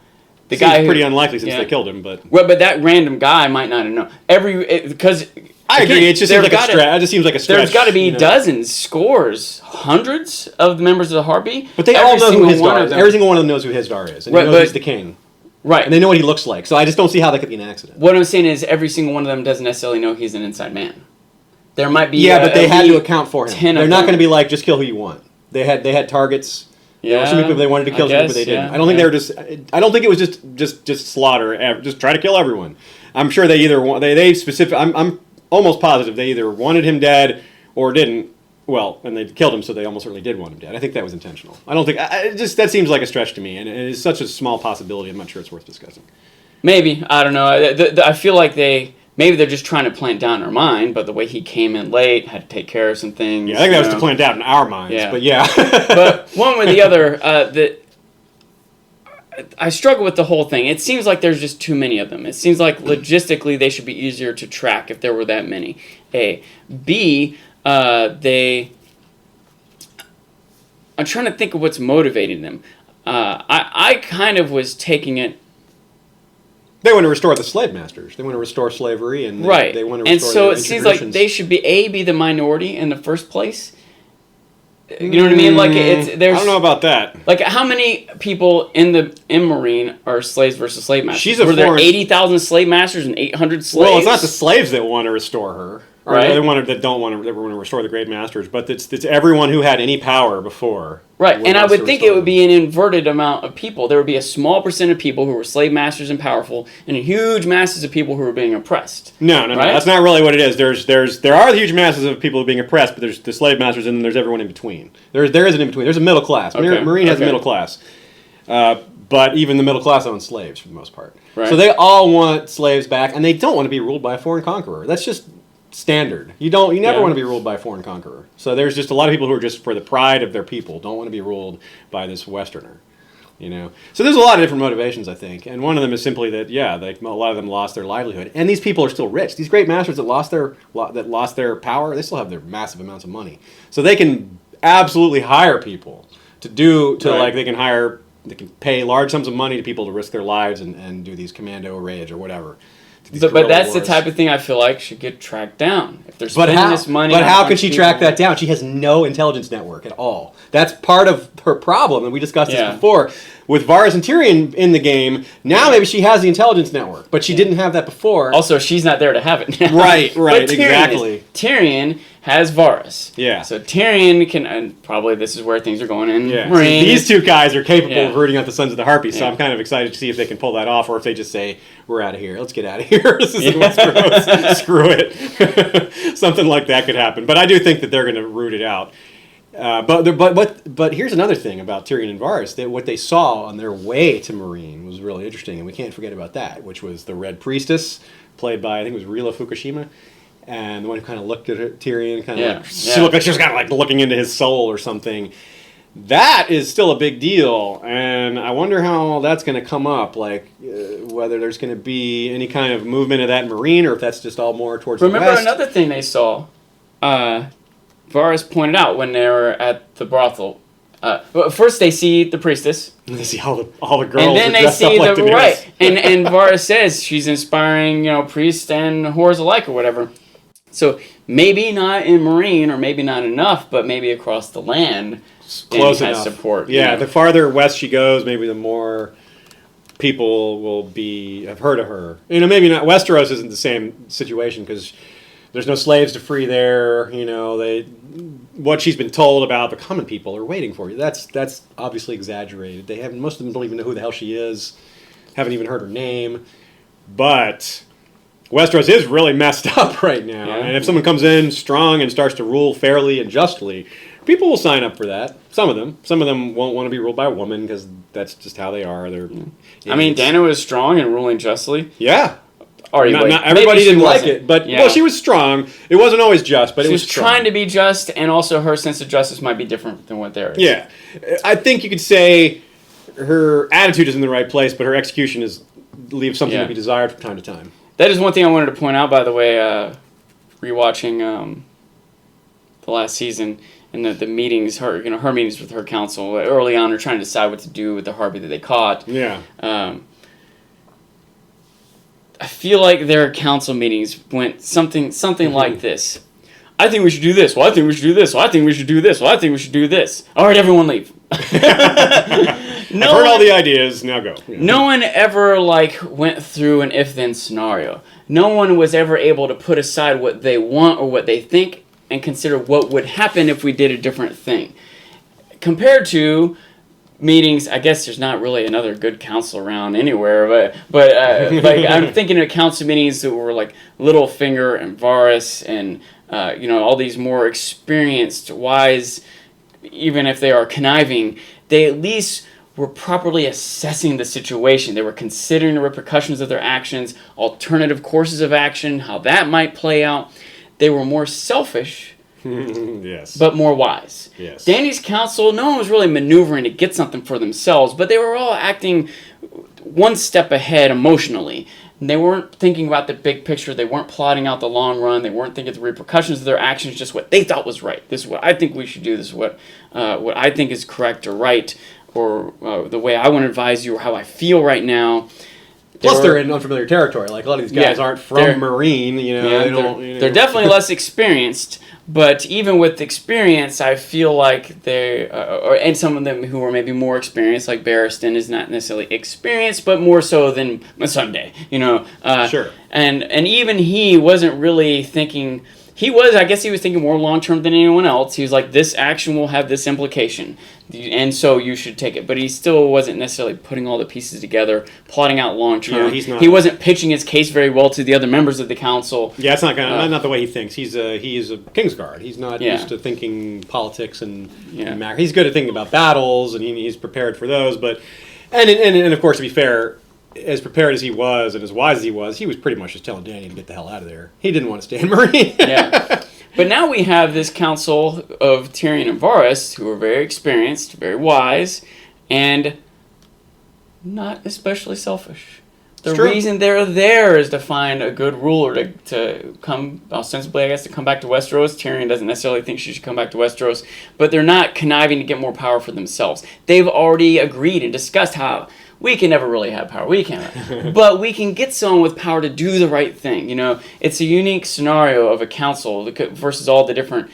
Seems guy pretty unlikely since they killed him, but that random guy might not have known because. I agree. It just seems like a stretch. It just seems like a stretch. There's got to be dozens, scores, hundreds of the members of the Harpy. But they all know who Hizdar is. Every single one of them knows who Hizdar is, and they know he's the king. Right. And they know what he looks like. So I just don't see how that could be an accident. What I'm saying is every single one of them doesn't necessarily know he's an inside man. There might be but they had to account for him. They're not going to be like, just kill who you want. They had targets. Yeah. Some people they wanted to kill, some people they didn't. I don't think they were just. I don't think it was just slaughter. Just try to kill everyone. I'm sure they either want they specific. I'm almost positive they either wanted him dead or didn't. Well, and they killed him, so they almost certainly did want him dead. I think that was intentional. I don't think that seems like a stretch to me, and it's such a small possibility. I'm not sure it's worth discussing. Maybe, I don't know. I feel like maybe they're just trying to plant down our mind, but the way he came in late, had to take care of some things. Yeah, I think that was to plant down in our minds. Yeah. But yeah, but one way or the other, I struggle with the whole thing. It seems like there's just too many of them. It seems like logistically they should be easier to track if there were that many. A. B. I'm trying to think of what's motivating them. I kind of was taking it. They want to restore the slave masters. They want to restore slavery, and they want to restore. And so it seems like they should be the minority in the first place. You know what I mean? Like there's. I don't know about that. Like how many people in Marine are slaves versus slave masters? Were there 80,000 slave masters and 800 slaves? Well, it's not the slaves that want to restore her. Right. They want to restore the great masters, but it's everyone who had any power before. Right, and I would think it would be an inverted amount of people. There would be a small percent of people who were slave masters and powerful, and huge masses of people who were being oppressed. No, that's not really what it is. There are huge masses of people being oppressed, but there's the slave masters, and then there's everyone in between. There is an in between. There's a middle class. Okay. Marine has a middle class, but even the middle class owns slaves for the most part. Right. So they all want slaves back, and they don't want to be ruled by a foreign conqueror. That's just standard. You never want to be ruled by a foreign conqueror. So there's just a lot of people who are just for the pride of their people, don't want to be ruled by this Westerner. So there's a lot of different motivations, I think, and one of them is simply that a lot of them lost their livelihood, and these people are still rich. These great masters that lost their power, they still have their massive amounts of money, so they can absolutely hire people they can pay large sums of money to people to risk their lives and do these commando raids or whatever. But that's the type of thing I feel like should get tracked down. If they're spending this money. But how can she track that down? She has no intelligence network at all. That's part of her problem, and we discussed this before. With Varys and Tyrion in the game, now maybe she has the intelligence network, but she didn't have that before. Also, she's not there to have it now. Right, exactly. Tyrion has Varys. Yeah. So Tyrion can, and probably this is where things are going in. Yeah. Marine. These two guys are capable of rooting out the Sons of the Harpies, so I'm kind of excited to see if they can pull that off, or if they just say, we're out of here. Let's get out of here. This isn't what's screw it. Something like that could happen. But I do think that they're going to root it out. But here's another thing about Tyrion and Varys, that what they saw on their way to Marine was really interesting, and we can't forget about that, which was the Red Priestess, played by, I think it was Rila Fukushima, and the one who kind of looked at Tyrion, she looked like she was kind of like looking into his soul or something. That is still a big deal, and I wonder how that's going to come up, whether there's going to be any kind of movement of that in Marine, or if that's just all more towards the west. Remember another thing they saw? Varys pointed out when they were at the brothel. First, they see the priestess. And they see all the girls, and then they see like and Varys says she's inspiring, priests and whores alike or whatever. So maybe not in Marine, or maybe not enough, but maybe across the land, Close Dany enough. has support. Yeah, you know. the farther west she goes, maybe the more people have heard of her. Maybe not. Westeros isn't the same situation because there's no slaves to free there. What she's been told about the common people are waiting for you. That's obviously exaggerated. Most of them don't even know who the hell she is. Haven't even heard her name. But Westeros is really messed up right now. Yeah. And if someone comes in strong and starts to rule fairly and justly, people will sign up for that. Some of them won't want to be ruled by a woman because that's just how they are. They're Dany was strong and ruling justly. Yeah. Arguably. Not everybody didn't like it, but Yeah. well, she was strong. It wasn't always just, but She it was was strong. trying to be just, and also her sense of justice might be different than what theirs is. Yeah, I think you could say her attitude is in the right place, but her execution leaves something Yeah. to be desired from time to time. That is one thing I wanted to point out, by the way, rewatching the last season and the meetings, her meetings with her council early on, are trying to decide what to do with the Harpy that they caught. Yeah. I feel like their council meetings went something like this. I think we should do this. Well, I think we should do this. Well, I think we should do this. Well, I think we should do this. All right, everyone leave. I've heard all the ideas. Now go. Yeah. No one ever went through an if-then scenario. No one was ever able to put aside what they want or what they think and consider what would happen if we did a different thing. Compared to meetings, I guess there's not really another good council around anywhere, but I'm thinking of council meetings that were like Littlefinger and Varys and all these more experienced, wise, even if they are conniving, they at least were properly assessing the situation. They were considering the repercussions of their actions, alternative courses of action, how that might play out. They were more selfish, Yes. but more wise. Yes. Dany's council, no one was really maneuvering to get something for themselves, but they were all acting one step ahead emotionally. They weren't thinking about the big picture. They weren't plotting out the long run. They weren't thinking of the repercussions of their actions, just what they thought was right. This is what I think we should do. This is what I think is correct or right, or the way I want to advise you, or how I feel right now. Plus, they're in unfamiliar territory. Like, a lot of these guys aren't from Marine. They're definitely less experienced. But even with experience, I feel like and some of them who are maybe more experienced, like Barristan, is not necessarily experienced, but more so than Sunday. Sure. And even he wasn't really thinking. I guess he was thinking more long-term than anyone else. He was like, this action will have this implication, and so you should take it. But he still wasn't necessarily putting all the pieces together, plotting out long-term. Yeah, he wasn't pitching his case very well to the other members of the council. Yeah, it's not not the way he thinks. He is a Kingsguard. He's not used to thinking politics and he's good at thinking about battles, and he's prepared for those. But and of course, to be fair, as prepared as he was and as wise as he was pretty much just telling Dany to get the hell out of there. He didn't want to stay in Marine. Yeah. But now we have this council of Tyrion and Varys, who are very experienced, very wise, and not especially selfish. The reason they're there is to find a good ruler to come, ostensibly, I guess, to come back to Westeros. Tyrion doesn't necessarily think she should come back to Westeros, but they're not conniving to get more power for themselves. They've already agreed and discussed how we can never really have power. We can't. But we can get someone with power to do the right thing. It's a unique scenario of a council versus all the different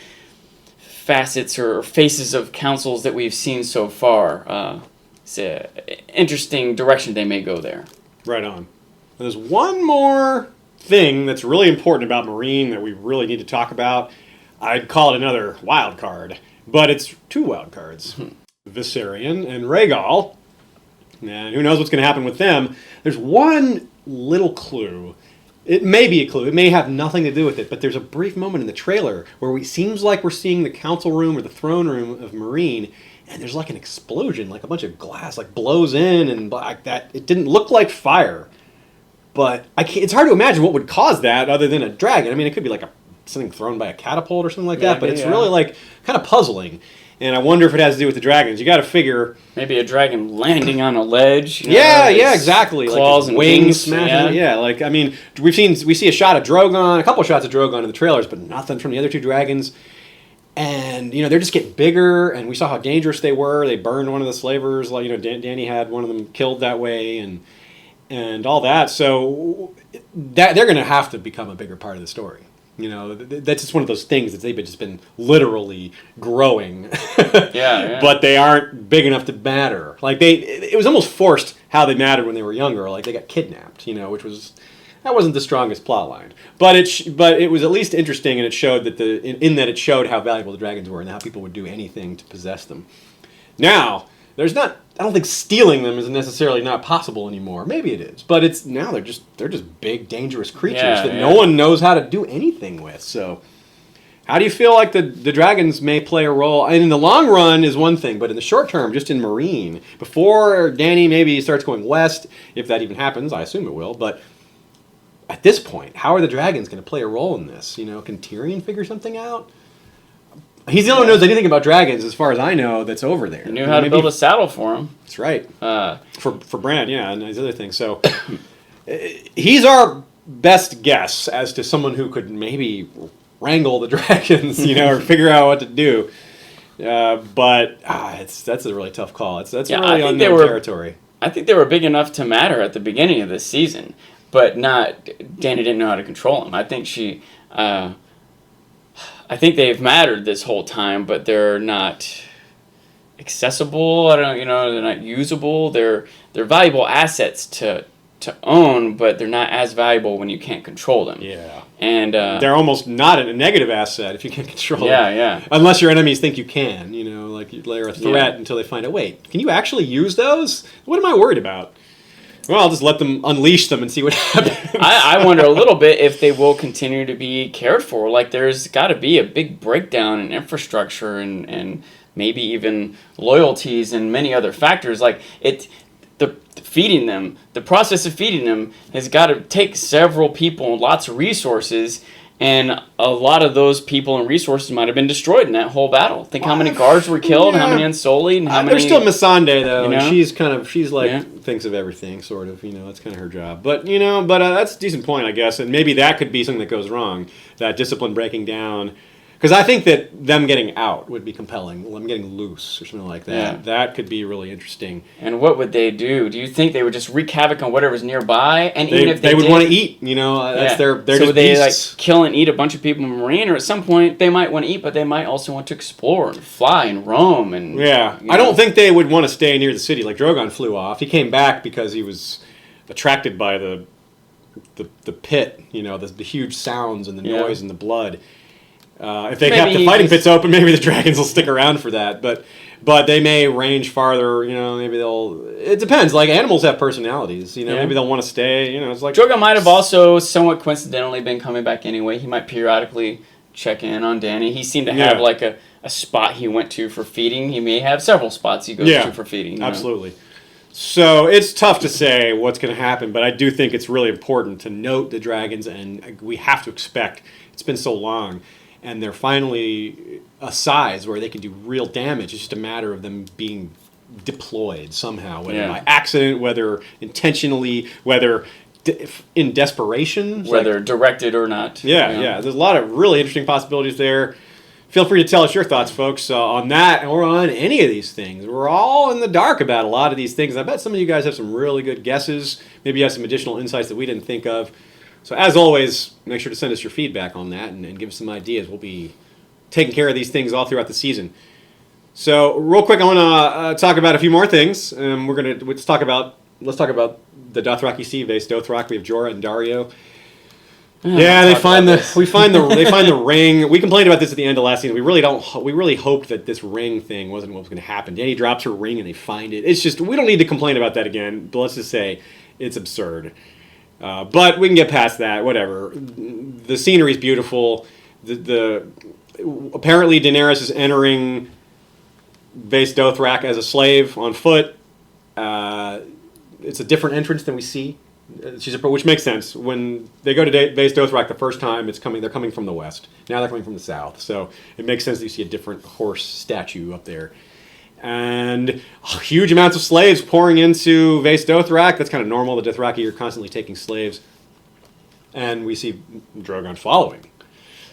facets or faces of councils that we've seen so far. It's an interesting direction they may go there. Right on. There's one more thing that's really important about Marine that we really need to talk about. I'd call it another wild card, but it's two wild cards. Viserion and Rhaegal. And who knows what's going to happen with them. There's one little clue. It may be a clue. It may have nothing to do with it, but there's a brief moment in the trailer where it seems like we're seeing the council room or the throne room of Marine, and there's like an explosion, like a bunch of glass blows in and like that. It didn't look like fire, but it's hard to imagine what would cause that other than a dragon. I mean, it could be like something thrown by a catapult or something like that, but it's really kind of puzzling. And I wonder if it has to do with the dragons. You got to figure maybe a dragon landing on a ledge. Exactly. Claws and wings smashing. I mean, we see a shot of Drogon, a couple of shots of Drogon in the trailers, but nothing from the other two dragons. And they're just getting bigger. And we saw how dangerous they were. They burned one of the slavers. Dany had one of them killed that way, and all that. So that they're going to have to become a bigger part of the story. You know, that's just one of those things that they've just been literally growing. Yeah. But they aren't big enough to matter. Like it was almost forced how they mattered when they were younger. Like they got kidnapped, that wasn't the strongest plot line. But it was at least interesting, and it showed that in that it showed how valuable the dragons were and how people would do anything to possess them. Now, I don't think stealing them is necessarily not possible anymore. Maybe it is, but they're just big, dangerous creatures that no one knows how to do anything with. So, how do you feel like the dragons may play a role? And in the long run is one thing, but in the short term, just in Marine, before Dany maybe starts going west, if that even happens, I assume it will. But at this point, how are the dragons going to play a role in this? Can Tyrion figure something out? He's the only one who knows anything about dragons, as far as I know, that's over there. He knew how to build a saddle for him. That's right. For Bran, and these other things. So he's our best guess as to someone who could maybe wrangle the dragons, or figure out what to do. But that's a really tough call. That's really unknown territory. I think they were big enough to matter at the beginning of this season, but Dany didn't know how to control them. I think they've mattered this whole time, but they're not accessible. They're not usable. They're valuable assets to own, but they're not as valuable when you can't control them. Yeah. And they're almost not a negative asset if you can't control them. Yeah. Unless your enemies think you can, like they're a threat until they find out, wait, can you actually use those? What am I worried about? Well, I'll just let them unleash them and see what happens. I wonder a little bit if they will continue to be cared for. Like, there's got to be a big breakdown in infrastructure and maybe even loyalties and many other factors. Like, feeding them, the process of feeding them has got to take several people and lots of resources. And a lot of those people and resources might have been destroyed in that whole battle. Think how many guards were killed, how many unsullied, and how many... There's still Missandei, though, and she's thinks of everything, sort of, that's kind of her job. But, that's a decent point, I guess, and maybe that could be something that goes wrong, that discipline breaking down. Because I think that them getting out would be compelling, them getting loose or something like that. Yeah. That could be really interesting. And what would they do? Do you think they would just wreak havoc on whatever's nearby? And even if they would want to eat, that's they're so just would they beasts. Kill and eat a bunch of people in Marine, or at some point they might want to eat, but they might also want to explore and fly and roam and I don't think they would want to stay near the city. Like Drogon flew off. He came back because he was attracted by the pit, the huge sounds and the noise and the blood. If they kept the fighting pits open, maybe the dragons will stick around for that. But they may range farther. Maybe they'll. It depends. Like animals have personalities. Maybe they'll want to stay. It's like Drogon might have also somewhat coincidentally been coming back anyway. He might periodically check in on Dany. He seemed to have like a spot he went to for feeding. He may have several spots he goes to for feeding. Absolutely. So it's tough to say what's going to happen, but I do think it's really important to note the dragons, and we have to expect. It's been so long. And they're finally a size where they can do real damage. It's just a matter of them being deployed somehow, whether by accident, whether intentionally, whether in desperation. Whether directed or not. Yeah. There's a lot of really interesting possibilities there. Feel free to tell us your thoughts, folks, on that or on any of these things. We're all in the dark about a lot of these things. I bet some of you guys have some really good guesses. Maybe you have some additional insights that we didn't think of. So as always, make sure to send us your feedback on that and give us some ideas. We'll be taking care of these things all throughout the season. So real quick, I want to talk about a few more things. Let's talk about the Dothraki Sea base, Dothrak. We have Jorah and Daario. They find the ring. We complained about this at the end of last season. We really hoped that this ring thing wasn't what was going to happen. Dany drops her ring and they find it. It's just we don't need to complain about that again. But let's just say it's absurd. But we can get past that. Whatever. The scenery is beautiful. Apparently Daenerys is entering base Dothrak as a slave on foot. It's a different entrance than we see. Which makes sense. When they go to base Dothrak the first time, they're coming from the west. Now they're coming from the south. So it makes sense that you see a different horse statue up there. And huge amounts of slaves pouring into Vaes Dothrak. That's kind of normal. The Dothraki are constantly taking slaves. And we see Drogon following.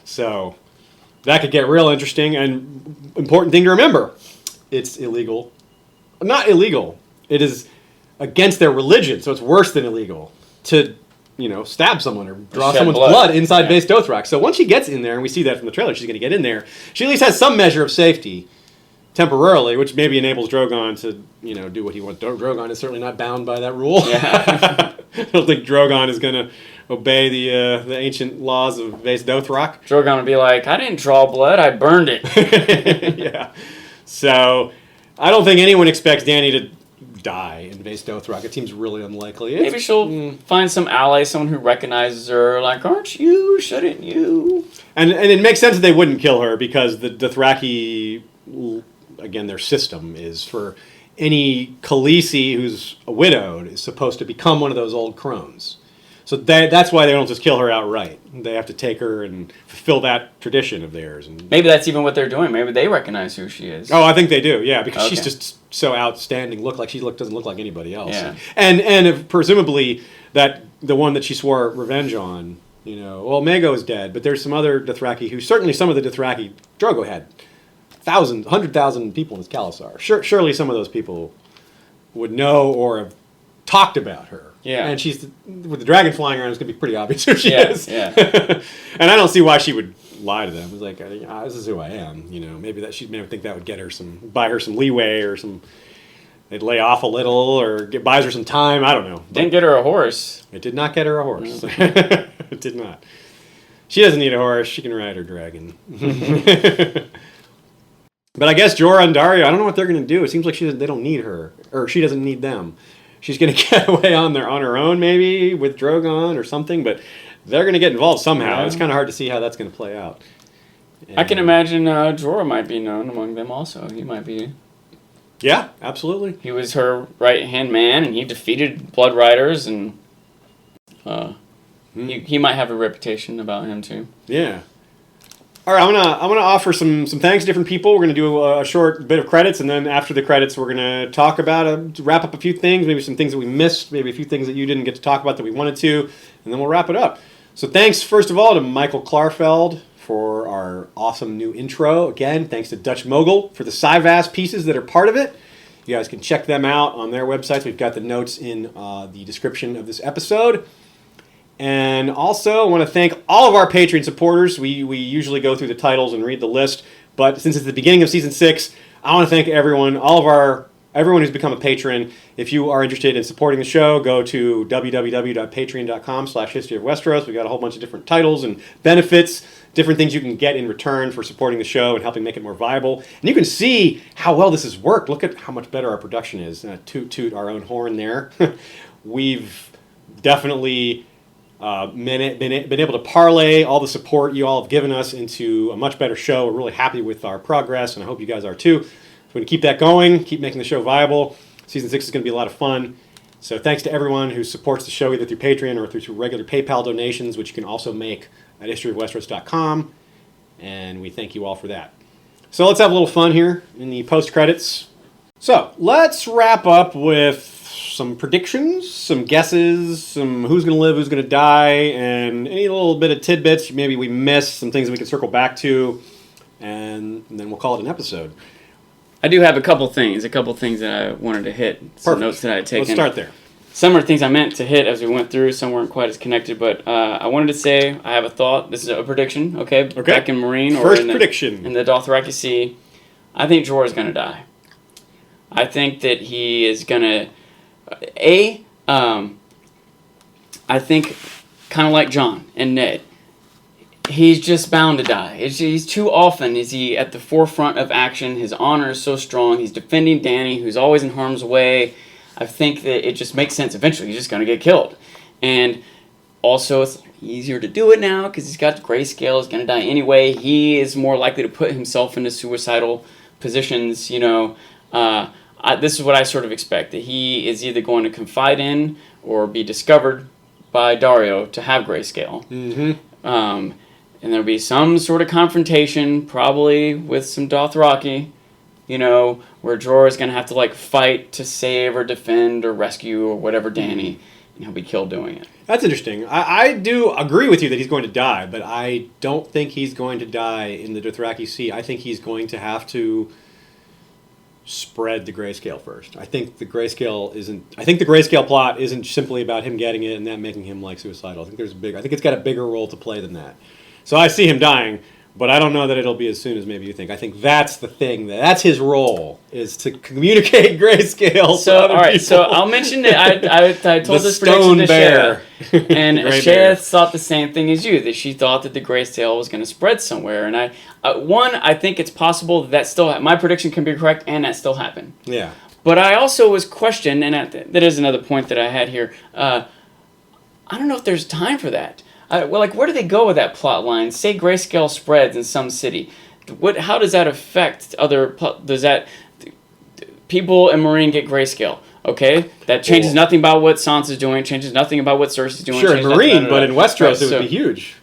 So that could get real interesting. And important thing to remember, it's illegal. Not illegal. It is against their religion, so it's worse than illegal to stab someone or draw Shed someone's blood. blood inside Yeah. Base Dothrak. So once she gets in there, and we see that from the trailer, she's going to get in there. She at least has some measure of safety temporarily, which maybe enables Drogon to do what he wants. Drogon is certainly not bound by that rule. Yeah. I don't think Drogon is going to obey the ancient laws of Base Dothrak. Drogon would be like, I didn't draw blood, I burned it. Yeah. So I don't think anyone expects Dany to die in Base Dothrak. It seems really unlikely. Maybe she'll find some ally, someone who recognizes her, like, aren't you? Shouldn't you? And it makes sense that they wouldn't kill her because the Dothraki, again, their system is for any Khaleesi who's widowed is supposed to become one of those old crones. So that's why they don't just kill her outright. They have to take her and fulfill that tradition of theirs. And Maybe that's even what they're doing. Maybe they recognize who she is. oh, I think they do. Yeah, because she's Okay. just so outstanding. Doesn't look like anybody else. Yeah. And if, presumably that the one that she swore revenge on. Mago is dead, but there's some other Dothraki who certainly some of the Dothraki Drogo had 100,000 people in his Khalasar. Surely some of those people would know or have talked about her. Yeah. And she's with the dragon flying around, it's going to be pretty obvious who she Yeah, is. yeah. And I don't see why she would lie to them. It's like, this is who I am. Maybe that she may think that would buy her some leeway or some. They'd lay off a little or buys her some time. I don't know. Didn't get her a horse. It did not get her a horse. It did not. She doesn't need a horse. She can ride her dragon. But I guess Jorah and Daario, I don't know what they're going to do. It seems like they don't need her, or she doesn't need them. She's going to get away on her own, maybe with Drogon or something. But they're going to get involved somehow. Yeah. It's kind of hard to see how that's going to play out. I can imagine Jorah might be known among them also. He might be. Yeah, absolutely. He was her right-hand man, and he defeated Blood Riders, and he might have a reputation about him, too. Yeah. All right, I'm gonna offer some thanks to different people. We're gonna do a short bit of credits, and then after the credits, we're gonna talk about wrap up a few things, maybe some things that we missed, maybe a few things that you didn't get to talk about that we wanted to, and then we'll wrap it up. So thanks first of all to Michael Klarfeld for our awesome new intro. Again, thanks to Dutch Mogul for the Sci-Vast pieces that are part of it. You guys can check them out on their websites. We've got the notes in the description of this episode. And also, I want to thank all of our Patreon supporters. We usually go through the titles and read the list, but since it's the beginning of Season 6, I want to thank everyone, everyone who's become a patron. If you are interested in supporting the show, go to www.patreon.com/historyofwesteros. We've got a whole bunch of different titles and benefits, different things you can get in return for supporting the show and helping make it more viable. And you can see how well this has worked. Look at how much better our production is. Toot our own horn there. We've definitely been able to parlay all the support you all have given us into a much better show. We're really happy with our progress, and I hope you guys are too. So we're going to keep that going, keep making the show viable. Season 6 is going to be a lot of fun. So thanks to everyone who supports the show either through Patreon or through regular PayPal donations, which you can also make at historyofwesteros.com. And we thank you all for that. So let's have a little fun here in the post-credits. So let's wrap up with some predictions, some guesses, some who's going to live, who's going to die, and any little bit of tidbits maybe we missed, some things that we can circle back to, and then we'll call it an episode. I do have a couple things that I wanted to hit. Some Perfect. notes that I had taken. Let's start there. Some are things I meant to hit as we went through. Some weren't quite as connected, but I wanted to say I have a thought. This is a prediction, okay? Back in Marine or First in prediction. in the Dothraki Sea. I think Jorah is going to die. I think that he is going to... I think, kind of like Jon and Ned, he's just bound to die. He's too often is he at the forefront of action. His honor is so strong. He's defending Dany, who's always in harm's way. I think that it just makes sense. Eventually, he's just going to get killed. And also, it's easier to do it now because he's got grayscale. He's going to die anyway. He is more likely to put himself into suicidal positions. This is what I sort of expect, that he is either going to confide in or be discovered by Daario to have grayscale. Mm-hmm. And there'll be some sort of confrontation, probably with some Dothraki, where Jorah is going to have to fight to save or defend or rescue or whatever Dany, and he'll be killed doing it. That's interesting. I do agree with you that he's going to die, but I don't think he's going to die in the Dothraki Sea. I think he's going to have to spread the grayscale first. I think the grayscale plot isn't simply about him getting it and that making him like suicidal. I think it's got a bigger role to play than that. So I see him dying, but I don't know that it'll be as soon as maybe you think. I think that's the thing. That's his role, is to communicate grayscale. So, all right. People. So I'll mention that I told this prediction to Shaya, and Shaya thought the same thing as you, that she thought that the grayscale was going to spread somewhere. And I think it's possible that still my prediction can be correct, and that still happened. Yeah. But I also was questioned, and that is another point that I had here. I don't know if there's time for that. Where do they go with that plot line? Say grayscale spreads in some city. How does that affect other? Does that people in Marine get grayscale? Okay, that changes nothing about what Sansa's doing. Changes nothing about what Cersei's doing. Sure, in Marine, but in Westeros it would be huge.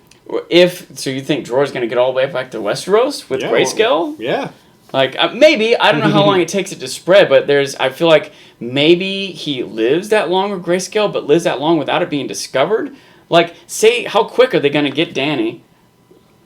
So you think Jorah's going to get all the way back to Westeros with grayscale? Yeah. Maybe. I don't know how long it takes it to spread, but I feel like maybe he lives that long with grayscale, but lives that long without it being discovered. Say, how quick are they going to get Dany,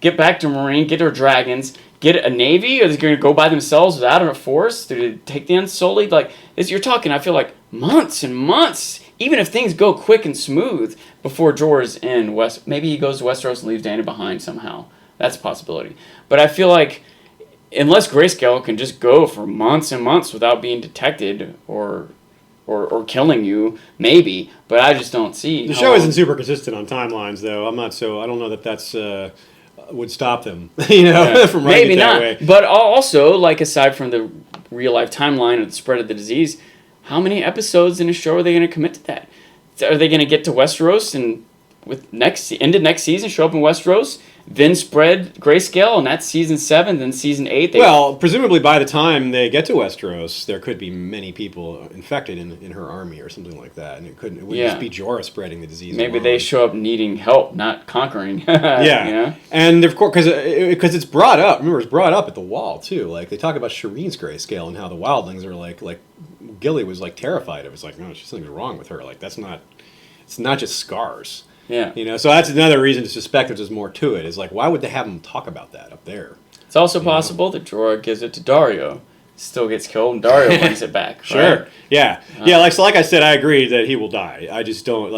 get back to Marine, get her dragons, get a navy? Or are they going to go by themselves without a force? Do they take the Unsullied? You're talking, I feel like, months and months. Even if things go quick and smooth before Jorah's in West. Maybe he goes to Westeros and leaves Dany behind somehow. That's a possibility. But I feel like, unless grayscale can just go for months and months without being detected or killing you, maybe, but I just don't see. The show isn't super consistent on timelines, though. I don't know that that's would stop them, from writing it that way. But also, aside from the real life timeline of the spread of the disease, how many episodes in a show are they going to commit to that? Are they going to get to Westeros and end of next season, show up in Westeros, then spread grayscale, and that's season 7, then season 8. Presumably by the time they get to Westeros, there could be many people infected in her army or something like that, and it wouldn't just be Jorah spreading the disease. Maybe they show up needing help, not conquering. Yeah, and of course, because it's brought up. Remember, it's brought up at the Wall too. They talk about Shireen's grayscale and how the wildlings are like Gilly was terrified of. It's no, she's something wrong with her. That's not. It's not just scars. Yeah. So that's another reason to suspect that there's more to it. Is why would they have them talk about that up there? It's also possible that Jorah gives it to Dario, still gets killed, and Dario brings it back. Sure. Right? Yeah. Like I said, I agree that he will die. I just don't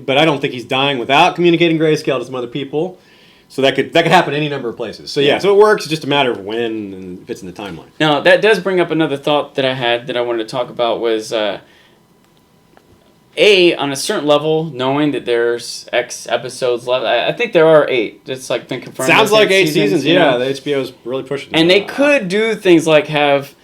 but I don't think he's dying without communicating grayscale to some other people. So that could happen any number of places. So so it works. It's just a matter of when and fits in the timeline. Now that does bring up another thought that I had that I wanted to talk about was. On a certain level, knowing that there's X episodes left, I think there are 8. It's been confirmed. Sounds like 8 seasons. Yeah, the HBO's really pushing. And they could do things like have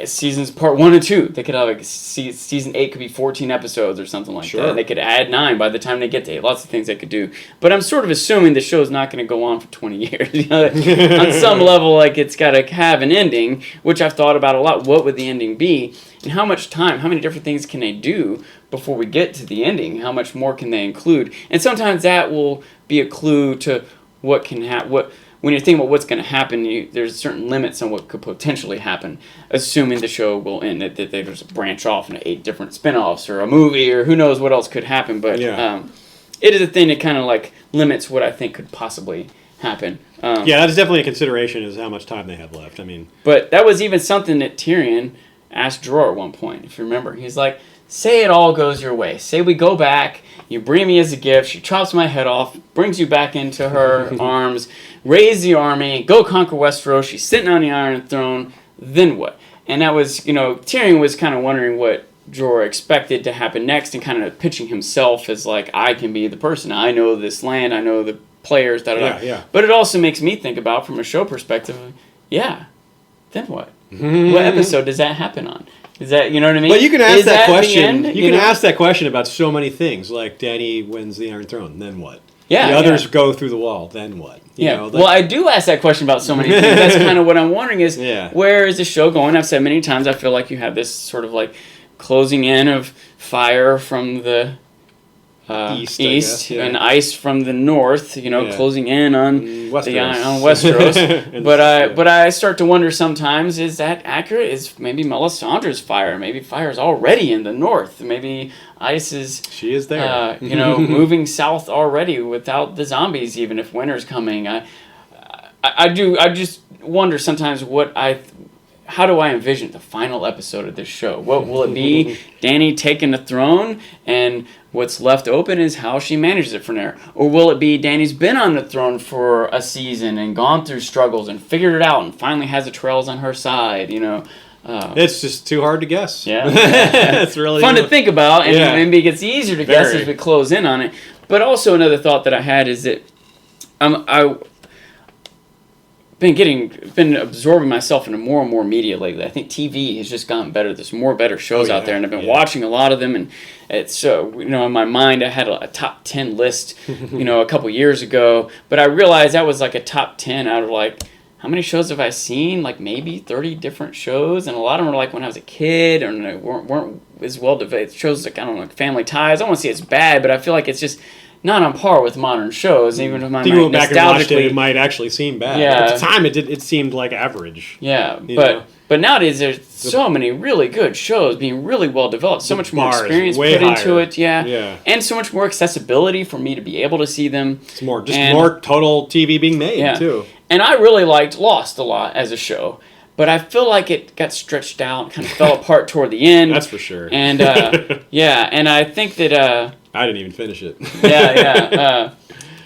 seasons part 1 and 2. They could have season 8 could be 14 episodes or something like that. And they could add 9 by the time they get to 8. Lots of things they could do. But I'm sort of assuming the show's not going to go on for 20 years. On some level, it's got to have an ending, which I've thought about a lot. What would the ending be? And how much time, how many different things can they do before we get to the ending? How much more can they include? And sometimes that will be a clue to what can happen. When you're thinking about what's going to happen, there's certain limits on what could potentially happen, assuming the show will end, that they just branch off into 8 different spin-offs or a movie or who knows what else could happen. But it is a thing that kind of limits what I think could possibly happen. That is definitely a consideration, is how much time they have left. But that was even something that Tyrion asked Jorah at one point, if you remember. He's like, say it all goes your way. Say we go back, you bring me as a gift, she chops my head off, brings you back into her arms, raise the army, go conquer Westeros, she's sitting on the Iron Throne, then what? And that was, Tyrion was kind of wondering what Jorah expected to happen next and kind of pitching himself as I can be the person. I know this land, I know the players, da-da-da. Yeah. But it also makes me think about, from a show perspective, then what? What episode does that happen on? Is that, you know what I mean? But you can ask that question. You can ask that question about so many things. Like Dany wins the Iron Throne, then what? Yeah. The others go through the wall, then what? Well, I do ask that question about so many things. That's kind of what I'm wondering is, where is the show going? I've said many times, I feel like you have this sort of closing in of fire from the east and ice from the north, closing in on Westeros. But I start to wonder sometimes, is that accurate? Is maybe Melisandre's fire? Maybe fire is already in the north. Maybe ice is... She is there. Moving south already without the zombies, even if winter's coming. I just wonder sometimes what how do I envision the final episode of this show? What will it be? Dany taking the throne, and what's left open is how she manages it from there. Or will it be Dany's been on the throne for a season and gone through struggles and figured it out and finally has the trails on her side, you know? It's just too hard to guess. Yeah. It's really fun to think about, and maybe it gets easier to guess Very. as we close in on it. But also another thought that I had is that I've been absorbing myself into more and more media lately. I think TV has just gotten better. There's more better shows out there, and I've been watching a lot of them. And it's you know, in my mind, I had a top 10 list, you know, a couple years ago. But I realized that was like a top 10 out of like, how many shows have I seen? Like maybe 30 different shows, and a lot of them were like when I was a kid, or they weren't as well developed. Shows like, I don't know, like Family Ties. I don't want to say it's bad, but I feel like it's just not on par with modern shows. Even if my if you went back and watched it, nostalgically, it might actually seem bad. Yeah. At the time, it seemed like average. yeah, You know? but nowadays there's so many really good shows being really well developed. So much more bar is experience way put into higher. it, Yeah. and so much more accessibility for me to be able to see them. It's more And- more total TV being made Yeah. too. And I really liked Lost a lot as a show, but I feel like it got stretched out, kind of fell apart toward the end. That's for sure. And yeah, and I think that I didn't even finish it.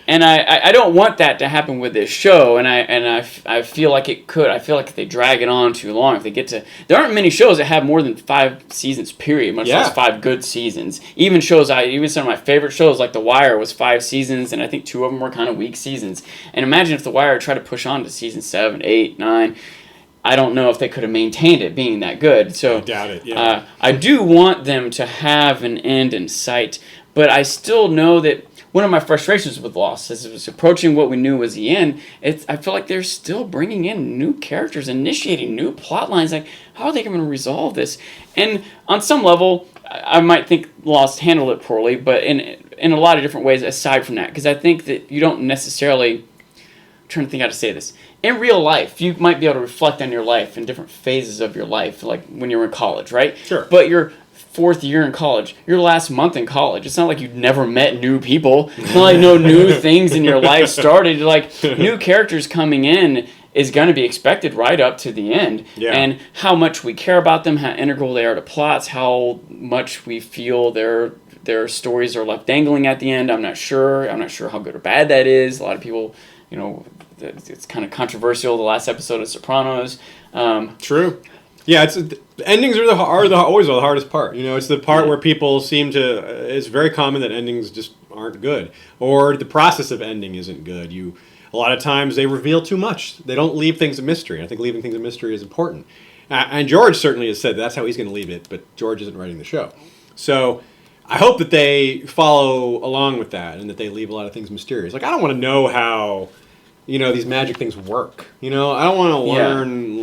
and I don't want that to happen with this show, and I feel like it could. I feel like if they drag it on too long, if they get to, there aren't many shows that have more than 5 seasons, period, much less 5 good seasons. Even some of my favorite shows, like The Wire, was 5 seasons, and I think 2 of them were kind of weak seasons. And imagine if The Wire tried to push on to season 7, 8, 9. I don't know if they could have maintained it being that good. So I doubt it. Yeah. I do want them to have an end in sight, but I still know that one of my frustrations with Lost, as it was approaching what we knew was the end, I feel like they're still bringing in new characters, initiating new plot lines. Like, how are they going to resolve this? And on some level, I might think Lost handled it poorly, but in a lot of different ways aside from that, because I think that you don't necessarily, I'm trying to think how to say this. In real life, you might be able to reflect on your life in different phases of your life, like when you were in college, right? Sure. But your 4th year in college, your last month in college, it's not like you've never met new people. It's not like no new things in your life started. Like, new characters coming in is going to be expected right up to the end. Yeah. And how much we care about them, how integral they are to plots, how much we feel their stories are left dangling at the end, I'm not sure. I'm not sure how good or bad that is. A lot of people, you know, it's kind of controversial, the last episode of Sopranos. True. Yeah, endings are always the hardest part. You know, it's the part where people seem to. It's very common that endings just aren't good, or the process of ending isn't good. A lot of times they reveal too much. They don't leave things a mystery. I think leaving things a mystery is important. And George certainly has said that's how he's going to leave it, but George isn't writing the show, so I hope that they follow along with that and that they leave a lot of things mysterious. Like, I don't want to know how, you know, these magic things work. You know, I don't want to learn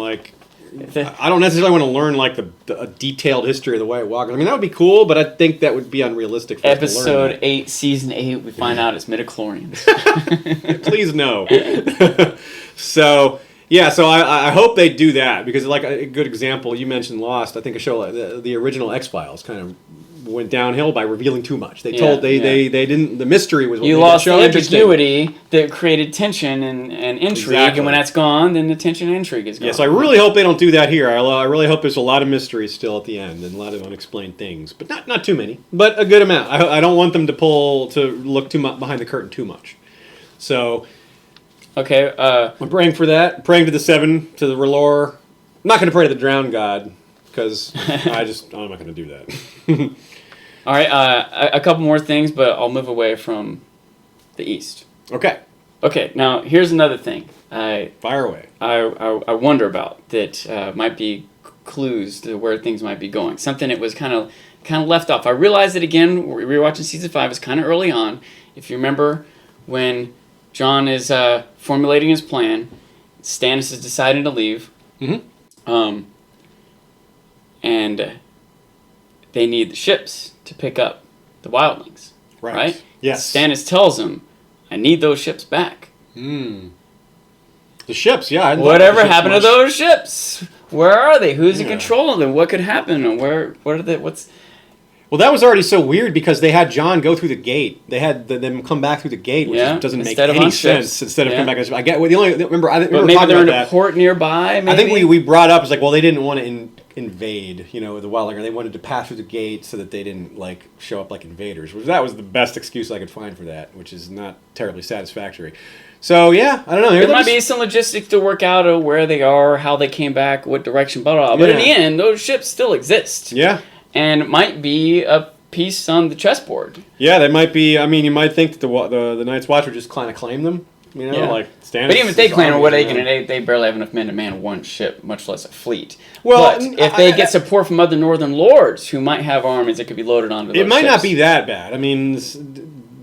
I don't necessarily want to learn like a detailed history of the White Walkers. I mean, that would be cool, but I think that would be unrealistic for us to learn. Episode 8, Season 8, we find out it's midichlorians. Please no. So I hope they do that, because like a good example, you mentioned Lost. I think a show like the original X-Files kind of went downhill by revealing too much. They didn't. The mystery was what you made lost the the show interesting. ambiguity that created tension and intrigue, Exactly. and when that's gone, then the tension and intrigue is gone. Yeah, so I really hope they don't do that here. I really hope there's a lot of mystery still at the end and a lot of unexplained things, but not too many, but a good amount. I don't want them to look too much behind the curtain too much. So Okay. I'm praying for that. Praying to the Seven, to the R'hllor. I'm not going to pray to the Drowned God, because I'm not going to do that. All right. A couple more things, but I'll move away from the East. Okay, Okay. Now here's another thing. fire away. I wonder about that might be clues to where things might be going. Something that was kind of left off. I realized that again. We were watching season 5. It's kind of early on. If you remember when Jon is formulating his plan, Stannis is deciding to leave. Mm-hmm. And they need the ships to pick up the wildlings. Right? Yes. Stannis tells him, "I need those ships back." The ships, yeah. I hadn't thought Whatever about the ships happened to much. those ships? Where are they? Who's in Yeah. control of them? What could happen? And what are they? What's? Well, Well, that was already so weird because they had Jon go through the gate. They had them come back through the gate, which doesn't make any sense. Instead of coming back, I get. Well, the only remember, I remember maybe talking they're about in a that. port nearby. Maybe? I think we brought up, it's like, well, they didn't want to invade, the Wildlinger. They wanted to pass through the gate so that they didn't show up like invaders. That was the best excuse I could find for that, which is not terribly satisfactory. So yeah, I don't know. There might be some logistics to work out of where they are, how they came back, what direction, blah blah. But in the end, those ships still exist. Yeah, and it might be a piece on the chessboard. Yeah, they might be. I mean, you might think that the Night's Watch would just kind of claim them. Like Stannis. But even if they claim them, what are they going to? They barely have enough men to man one ship, much less a fleet. Well, but if they get support from other Northern lords who might have armies that could be loaded onto those it might ships. not be that bad. I mean,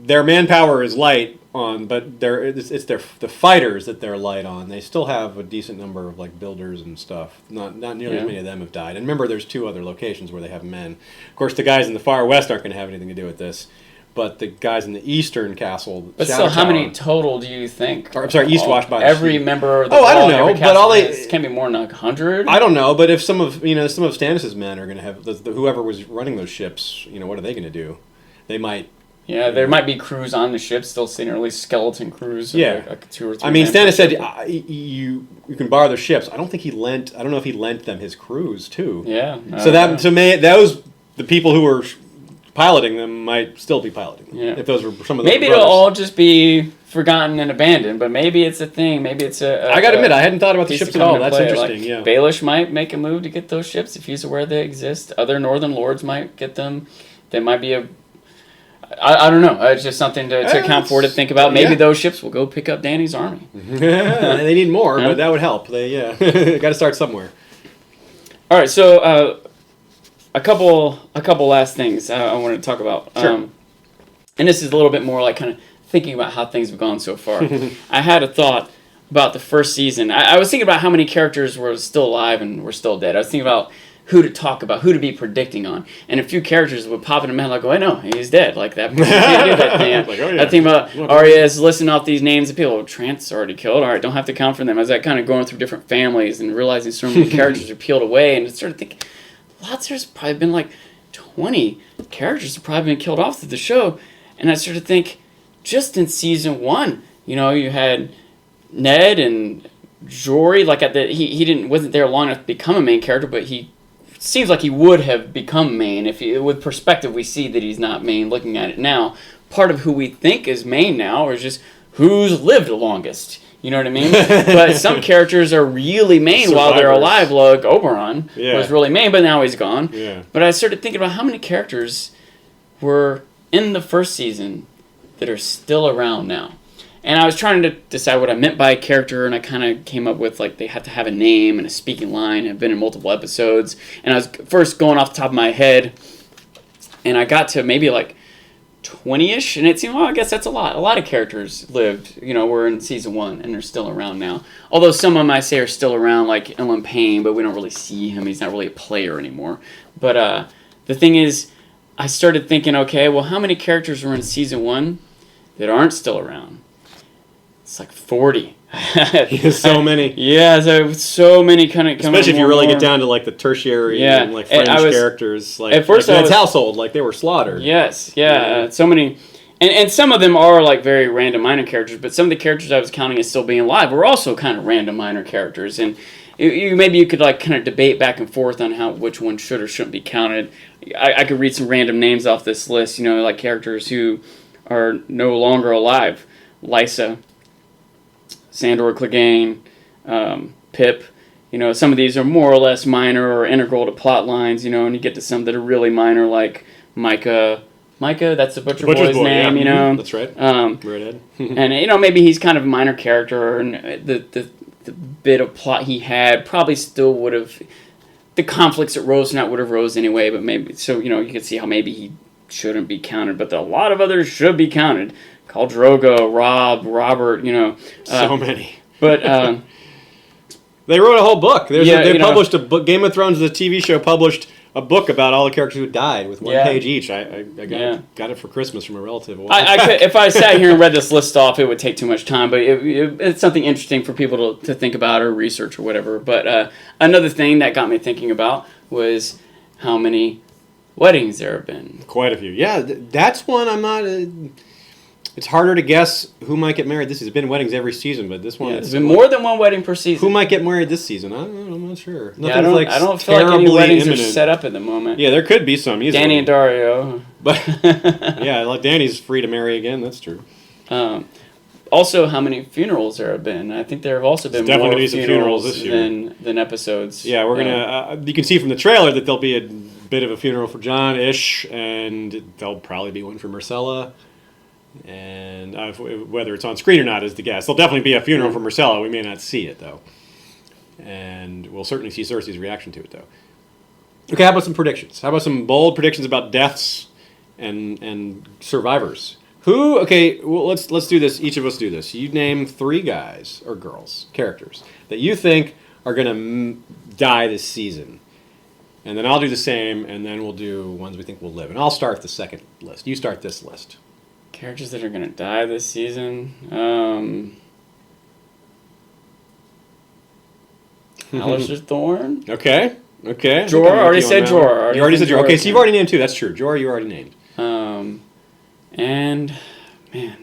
their manpower is light on, but it's the fighters that they're light on. They still have a decent number of builders and stuff. Not nearly as many of them have died. And remember, there's 2 other locations where they have men. Of course, the guys in the far west aren't going to have anything to do with this. But the guys in the eastern castle... But still, how many total do you think? I'm sorry, Eastwatch by every member of the I don't know, but all can't be more than 100? I don't know, but if some of Stannis' men are going to have... whoever was running those ships, what are they going to do? They might... Yeah, there might be crews on the ship still sitting, or at least skeleton crews. Yeah. 2 or 3. I mean, Stannis said you can borrow their ships. I don't know if he lent them his crews, too. Yeah. The people who were piloting them might still be piloting them. Yeah. If those were some of the maybe it'll all just be forgotten and abandoned, but maybe it's a thing. Maybe it's I got to admit, I hadn't thought about the ships at all. That's interesting, yeah. Baelish might make a move to get those ships if he's aware they exist. Other Northern Lords might get them. There might be I don't know. It's just something to account for, to think about. Maybe those ships will go pick up Dany's army. They need more, but that would help. They got to start somewhere. All right, so a couple last things I wanted to talk about. Sure. And this is a little bit more like kind of thinking about how things have gone so far. I had a thought about the first season. I was thinking about how many characters were still alive and were still dead. I was thinking about who to talk about, who to be predicting on. And a few characters would pop in my head like, I know, he's dead. Like that. Can't do that thing. I think about Arya is listing off these names of people. Trant's already killed. All right, don't have to count for them. As I kind of going through different families and realizing so many characters are peeled away, and I started thinking, there's probably been 20 characters have probably been killed off through the show. And I started to think, just in season 1, you had Ned and Jory, he wasn't there long enough to become a main character, but he seems like he would have become main. With perspective, we see that he's not main. Looking at it now, part of who we think is main now is just who's lived the longest. You know what I mean? But some characters are really main while they're alive. Like Oberon was really main, but now he's gone. Yeah. But I started thinking about how many characters were in the first season that are still around now. And I was trying to decide what I meant by a character, and I kind of came up with, they have to have a name and a speaking line, have been in multiple episodes. And I was first going off the top of my head, and I got to maybe 20-ish, and it seemed, I guess that's a lot. A lot of characters lived, were in season 1, and they're still around now. Although some of them I say are still around, like Ellen Payne, but we don't really see him. He's not really a player anymore. But the thing is, I started thinking, okay, well, how many characters were in season 1 that aren't still around? It's 40. So many. Yeah, so many kind of... Especially if you really get down to the tertiary and fringe characters. At first Ned's household, they were slaughtered. Yes, yeah. So many... And some of them are very random minor characters, but some of the characters I was counting as still being alive were also kind of random minor characters. And maybe you could kind of debate back and forth on which one should or shouldn't be counted. I could read some random names off this list, characters who are no longer alive. Lysa, Sandor Clegane, Pip. Some of these are more or less minor or integral to plot lines, and you get to some that are really minor, like Micah. Micah, that's the Butcher Boy's name, Yeah. That's right. Redhead. And, maybe he's kind of a minor character, and the bit of plot he had probably still would have... The conflicts that rose from that would have rose anyway, but maybe... So, you can see how maybe he shouldn't be counted, but a lot of others should be counted. Khal Drogo, Robb, Robert, so many. But they wrote a whole book. They published a book. Game of Thrones, the TV show, published a book about all the characters who died with one page each. I got it for Christmas from a relative. If I sat here and read this list off, it would take too much time. But it's something interesting for people to think about or research or whatever. But another thing that got me thinking about was how many weddings there have been. Quite a few. Yeah, that's one I'm not... it's harder to guess who might get married this season. There's been weddings every season, but this one... Yeah, there's been more than one wedding per season. Who might get married this season? I'm not sure. Yeah, I don't feel like any weddings are set up at the moment. Yeah, there could be some easily. Danny and Dario. But yeah, like Danny's free to marry again. That's true. Also, how many funerals there have been? I think there have also been more funerals this year than episodes. Yeah, we're gonna. You can see from the trailer that there'll be a bit of a funeral for John-ish, and there'll probably be one for Marcella. And whether it's on screen or not is the guess. There'll definitely be a funeral for Marcella. We may not see it though, and we'll certainly see Cersei's reaction to it though. Okay, how about some predictions? How about some bold predictions about deaths and survivors? Who? Okay, well, let's do this. Each of us do this. You name 3 guys or girls, characters that you think are gonna die this season, and then I'll do the same, and then we'll do ones we think will live. And I'll start the second list. You start this list. Characters that are gonna die this season. Alistair Thorne. Okay. Jorah. Already said Jorah. You already said Jorah. Okay, so you've already named 2. That's true. Jorah, you already named. And man,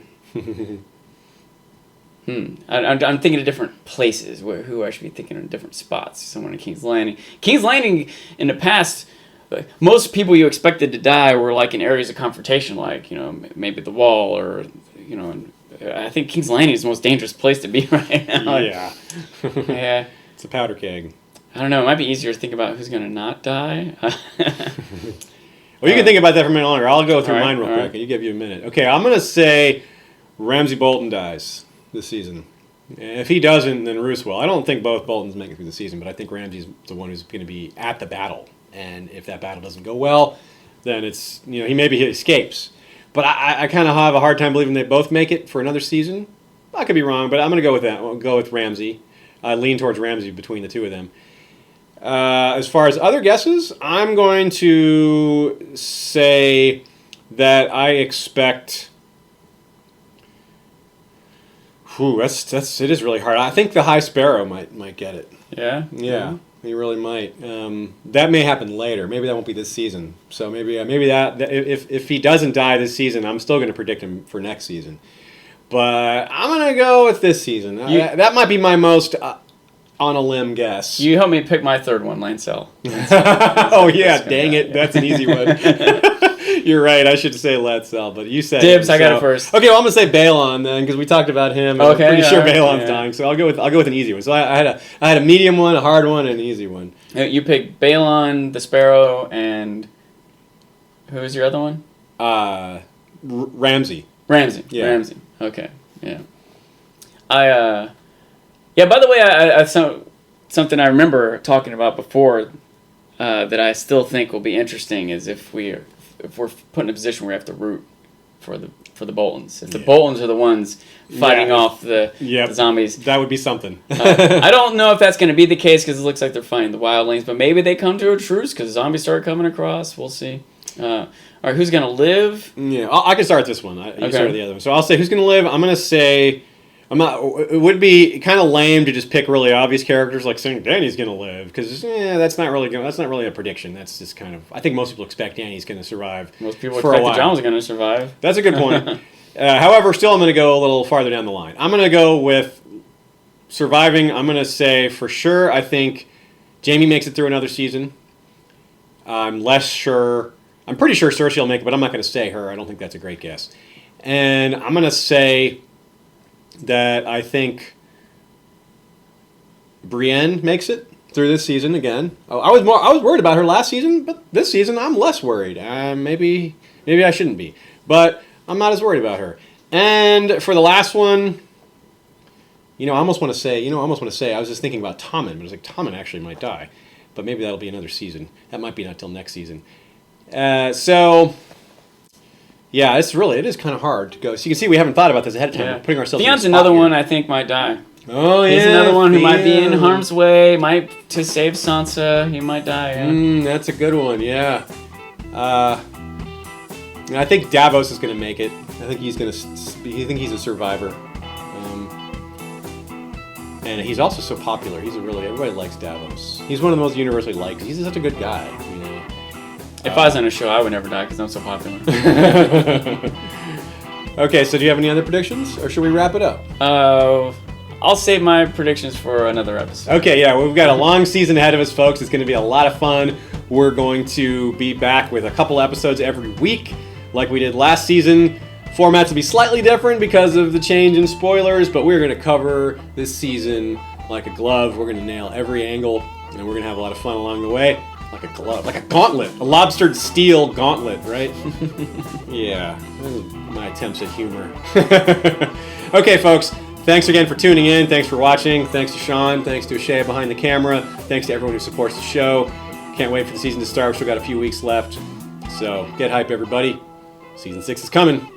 I'm thinking of different places who I should be thinking of different spots. Someone in King's Landing. King's Landing in the past, most people you expected to die were like in areas of confrontation, like maybe the Wall or I think King's Landing is the most dangerous place to be right now. Yeah. Yeah. It's a powder keg. I don't know. It might be easier to think about who's going to not die. Well, you can think about that for a minute longer. I'll go through mine real quick, and you give you a minute. Okay, I'm going to say Ramsay Bolton dies this season. If he doesn't, then Roose will. I don't think both Boltons make it through the season, but I think Ramsay's the one who's going to be at the battle. And if that battle doesn't go well, then it's, he escapes. But I kind of have a hard time believing they both make it for another season. I could be wrong, but I'm going to go with that. I'll go with Ramsay. I lean towards Ramsay between the two of them. As far as other guesses, I'm going to say that I expect. It is really hard. I think the High Sparrow might get it. Yeah. Yeah, he really might. That may happen later. Maybe that won't be this season. So maybe that if he doesn't die this season, I'm still going to predict him for next season. But I'm going to go with this season. That might be my most. On a limb guess. You help me pick my third one, Lancel. Oh, yeah, dang it. That's an easy one. You're right. I should say Lancel, but you said Dibs, I got it first. Okay, well, I'm going to say Balon then, because we talked about him. Okay, I'm pretty sure Balon's dying, so I'll go with an easy one. So I had a medium one, a hard one, and an easy one. You picked Balon, the Sparrow, and who was your other one? Ramsay. Yeah. Ramsay. Okay, yeah. Yeah, by the way, I something I remember talking about before that I still think will be interesting is if we're put in a position where we have to root for the Boltons. If the Boltons are the ones fighting off the zombies. That would be something. I don't know if that's going to be the case because it looks like they're fighting the wildlings, but maybe they come to a truce because zombies start coming across. We'll see. All right, who's going to live? Yeah, I can start this one. You start the other one. So I'll say who's going to live. I'm going to say... It would be kind of lame to just pick really obvious characters like saying Danny's going to live because that's not really a prediction. That's just kind of I think most people expect Danny's going to survive. Most people expect that John's going to survive. That's a good point. However, still I'm going to go a little farther down the line. I'm going to go with surviving. I'm going to say for sure I think Jaime makes it through another season. I'm less sure. I'm pretty sure Cersei will make it, but I'm not going to say her. I don't think that's a great guess. And I'm going to say that I think Brienne makes it through this season again. I was worried about her last season, but this season I'm less worried. Maybe I shouldn't be, but I'm not as worried about her. And for the last one, I almost want to say, I was just thinking about Tommen, but I was like, Tommen actually might die, but maybe that'll be another season. That might be not till next season. So. Yeah, it is kind of hard to go. So you can see we haven't thought about this ahead of time. We're putting ourselves Theon's in the spot another here. one I think might die. Oh, yeah. He's another one who might be in harm's way, to save Sansa. He might die, yeah. That's a good one, yeah. I think Davos is going to make it. I think he's he's a survivor. And he's also so popular. Everybody likes Davos. He's one of the most universally liked. He's such a good guy, If I was on a show, I would never die because I'm so popular. Okay, so do you have any other predictions, or should we wrap it up? I'll save my predictions for another episode. Okay, yeah, we've got a long season ahead of us, folks. It's going to be a lot of fun. We're going to be back with a couple episodes every week, like we did last season. Formats will be slightly different because of the change in spoilers, but we're going to cover this season like a glove. We're going to nail every angle, and we're going to have a lot of fun along the way. Like a glove, like a gauntlet, a lobstered steel gauntlet, right? Yeah, my attempts at humor. Okay, folks, thanks again for tuning in. Thanks for watching. Thanks to Sean. Thanks to Ashea behind the camera. Thanks to everyone who supports the show. Can't wait for the season to start. We've still got a few weeks left. So get hype, everybody. Season 6 is coming.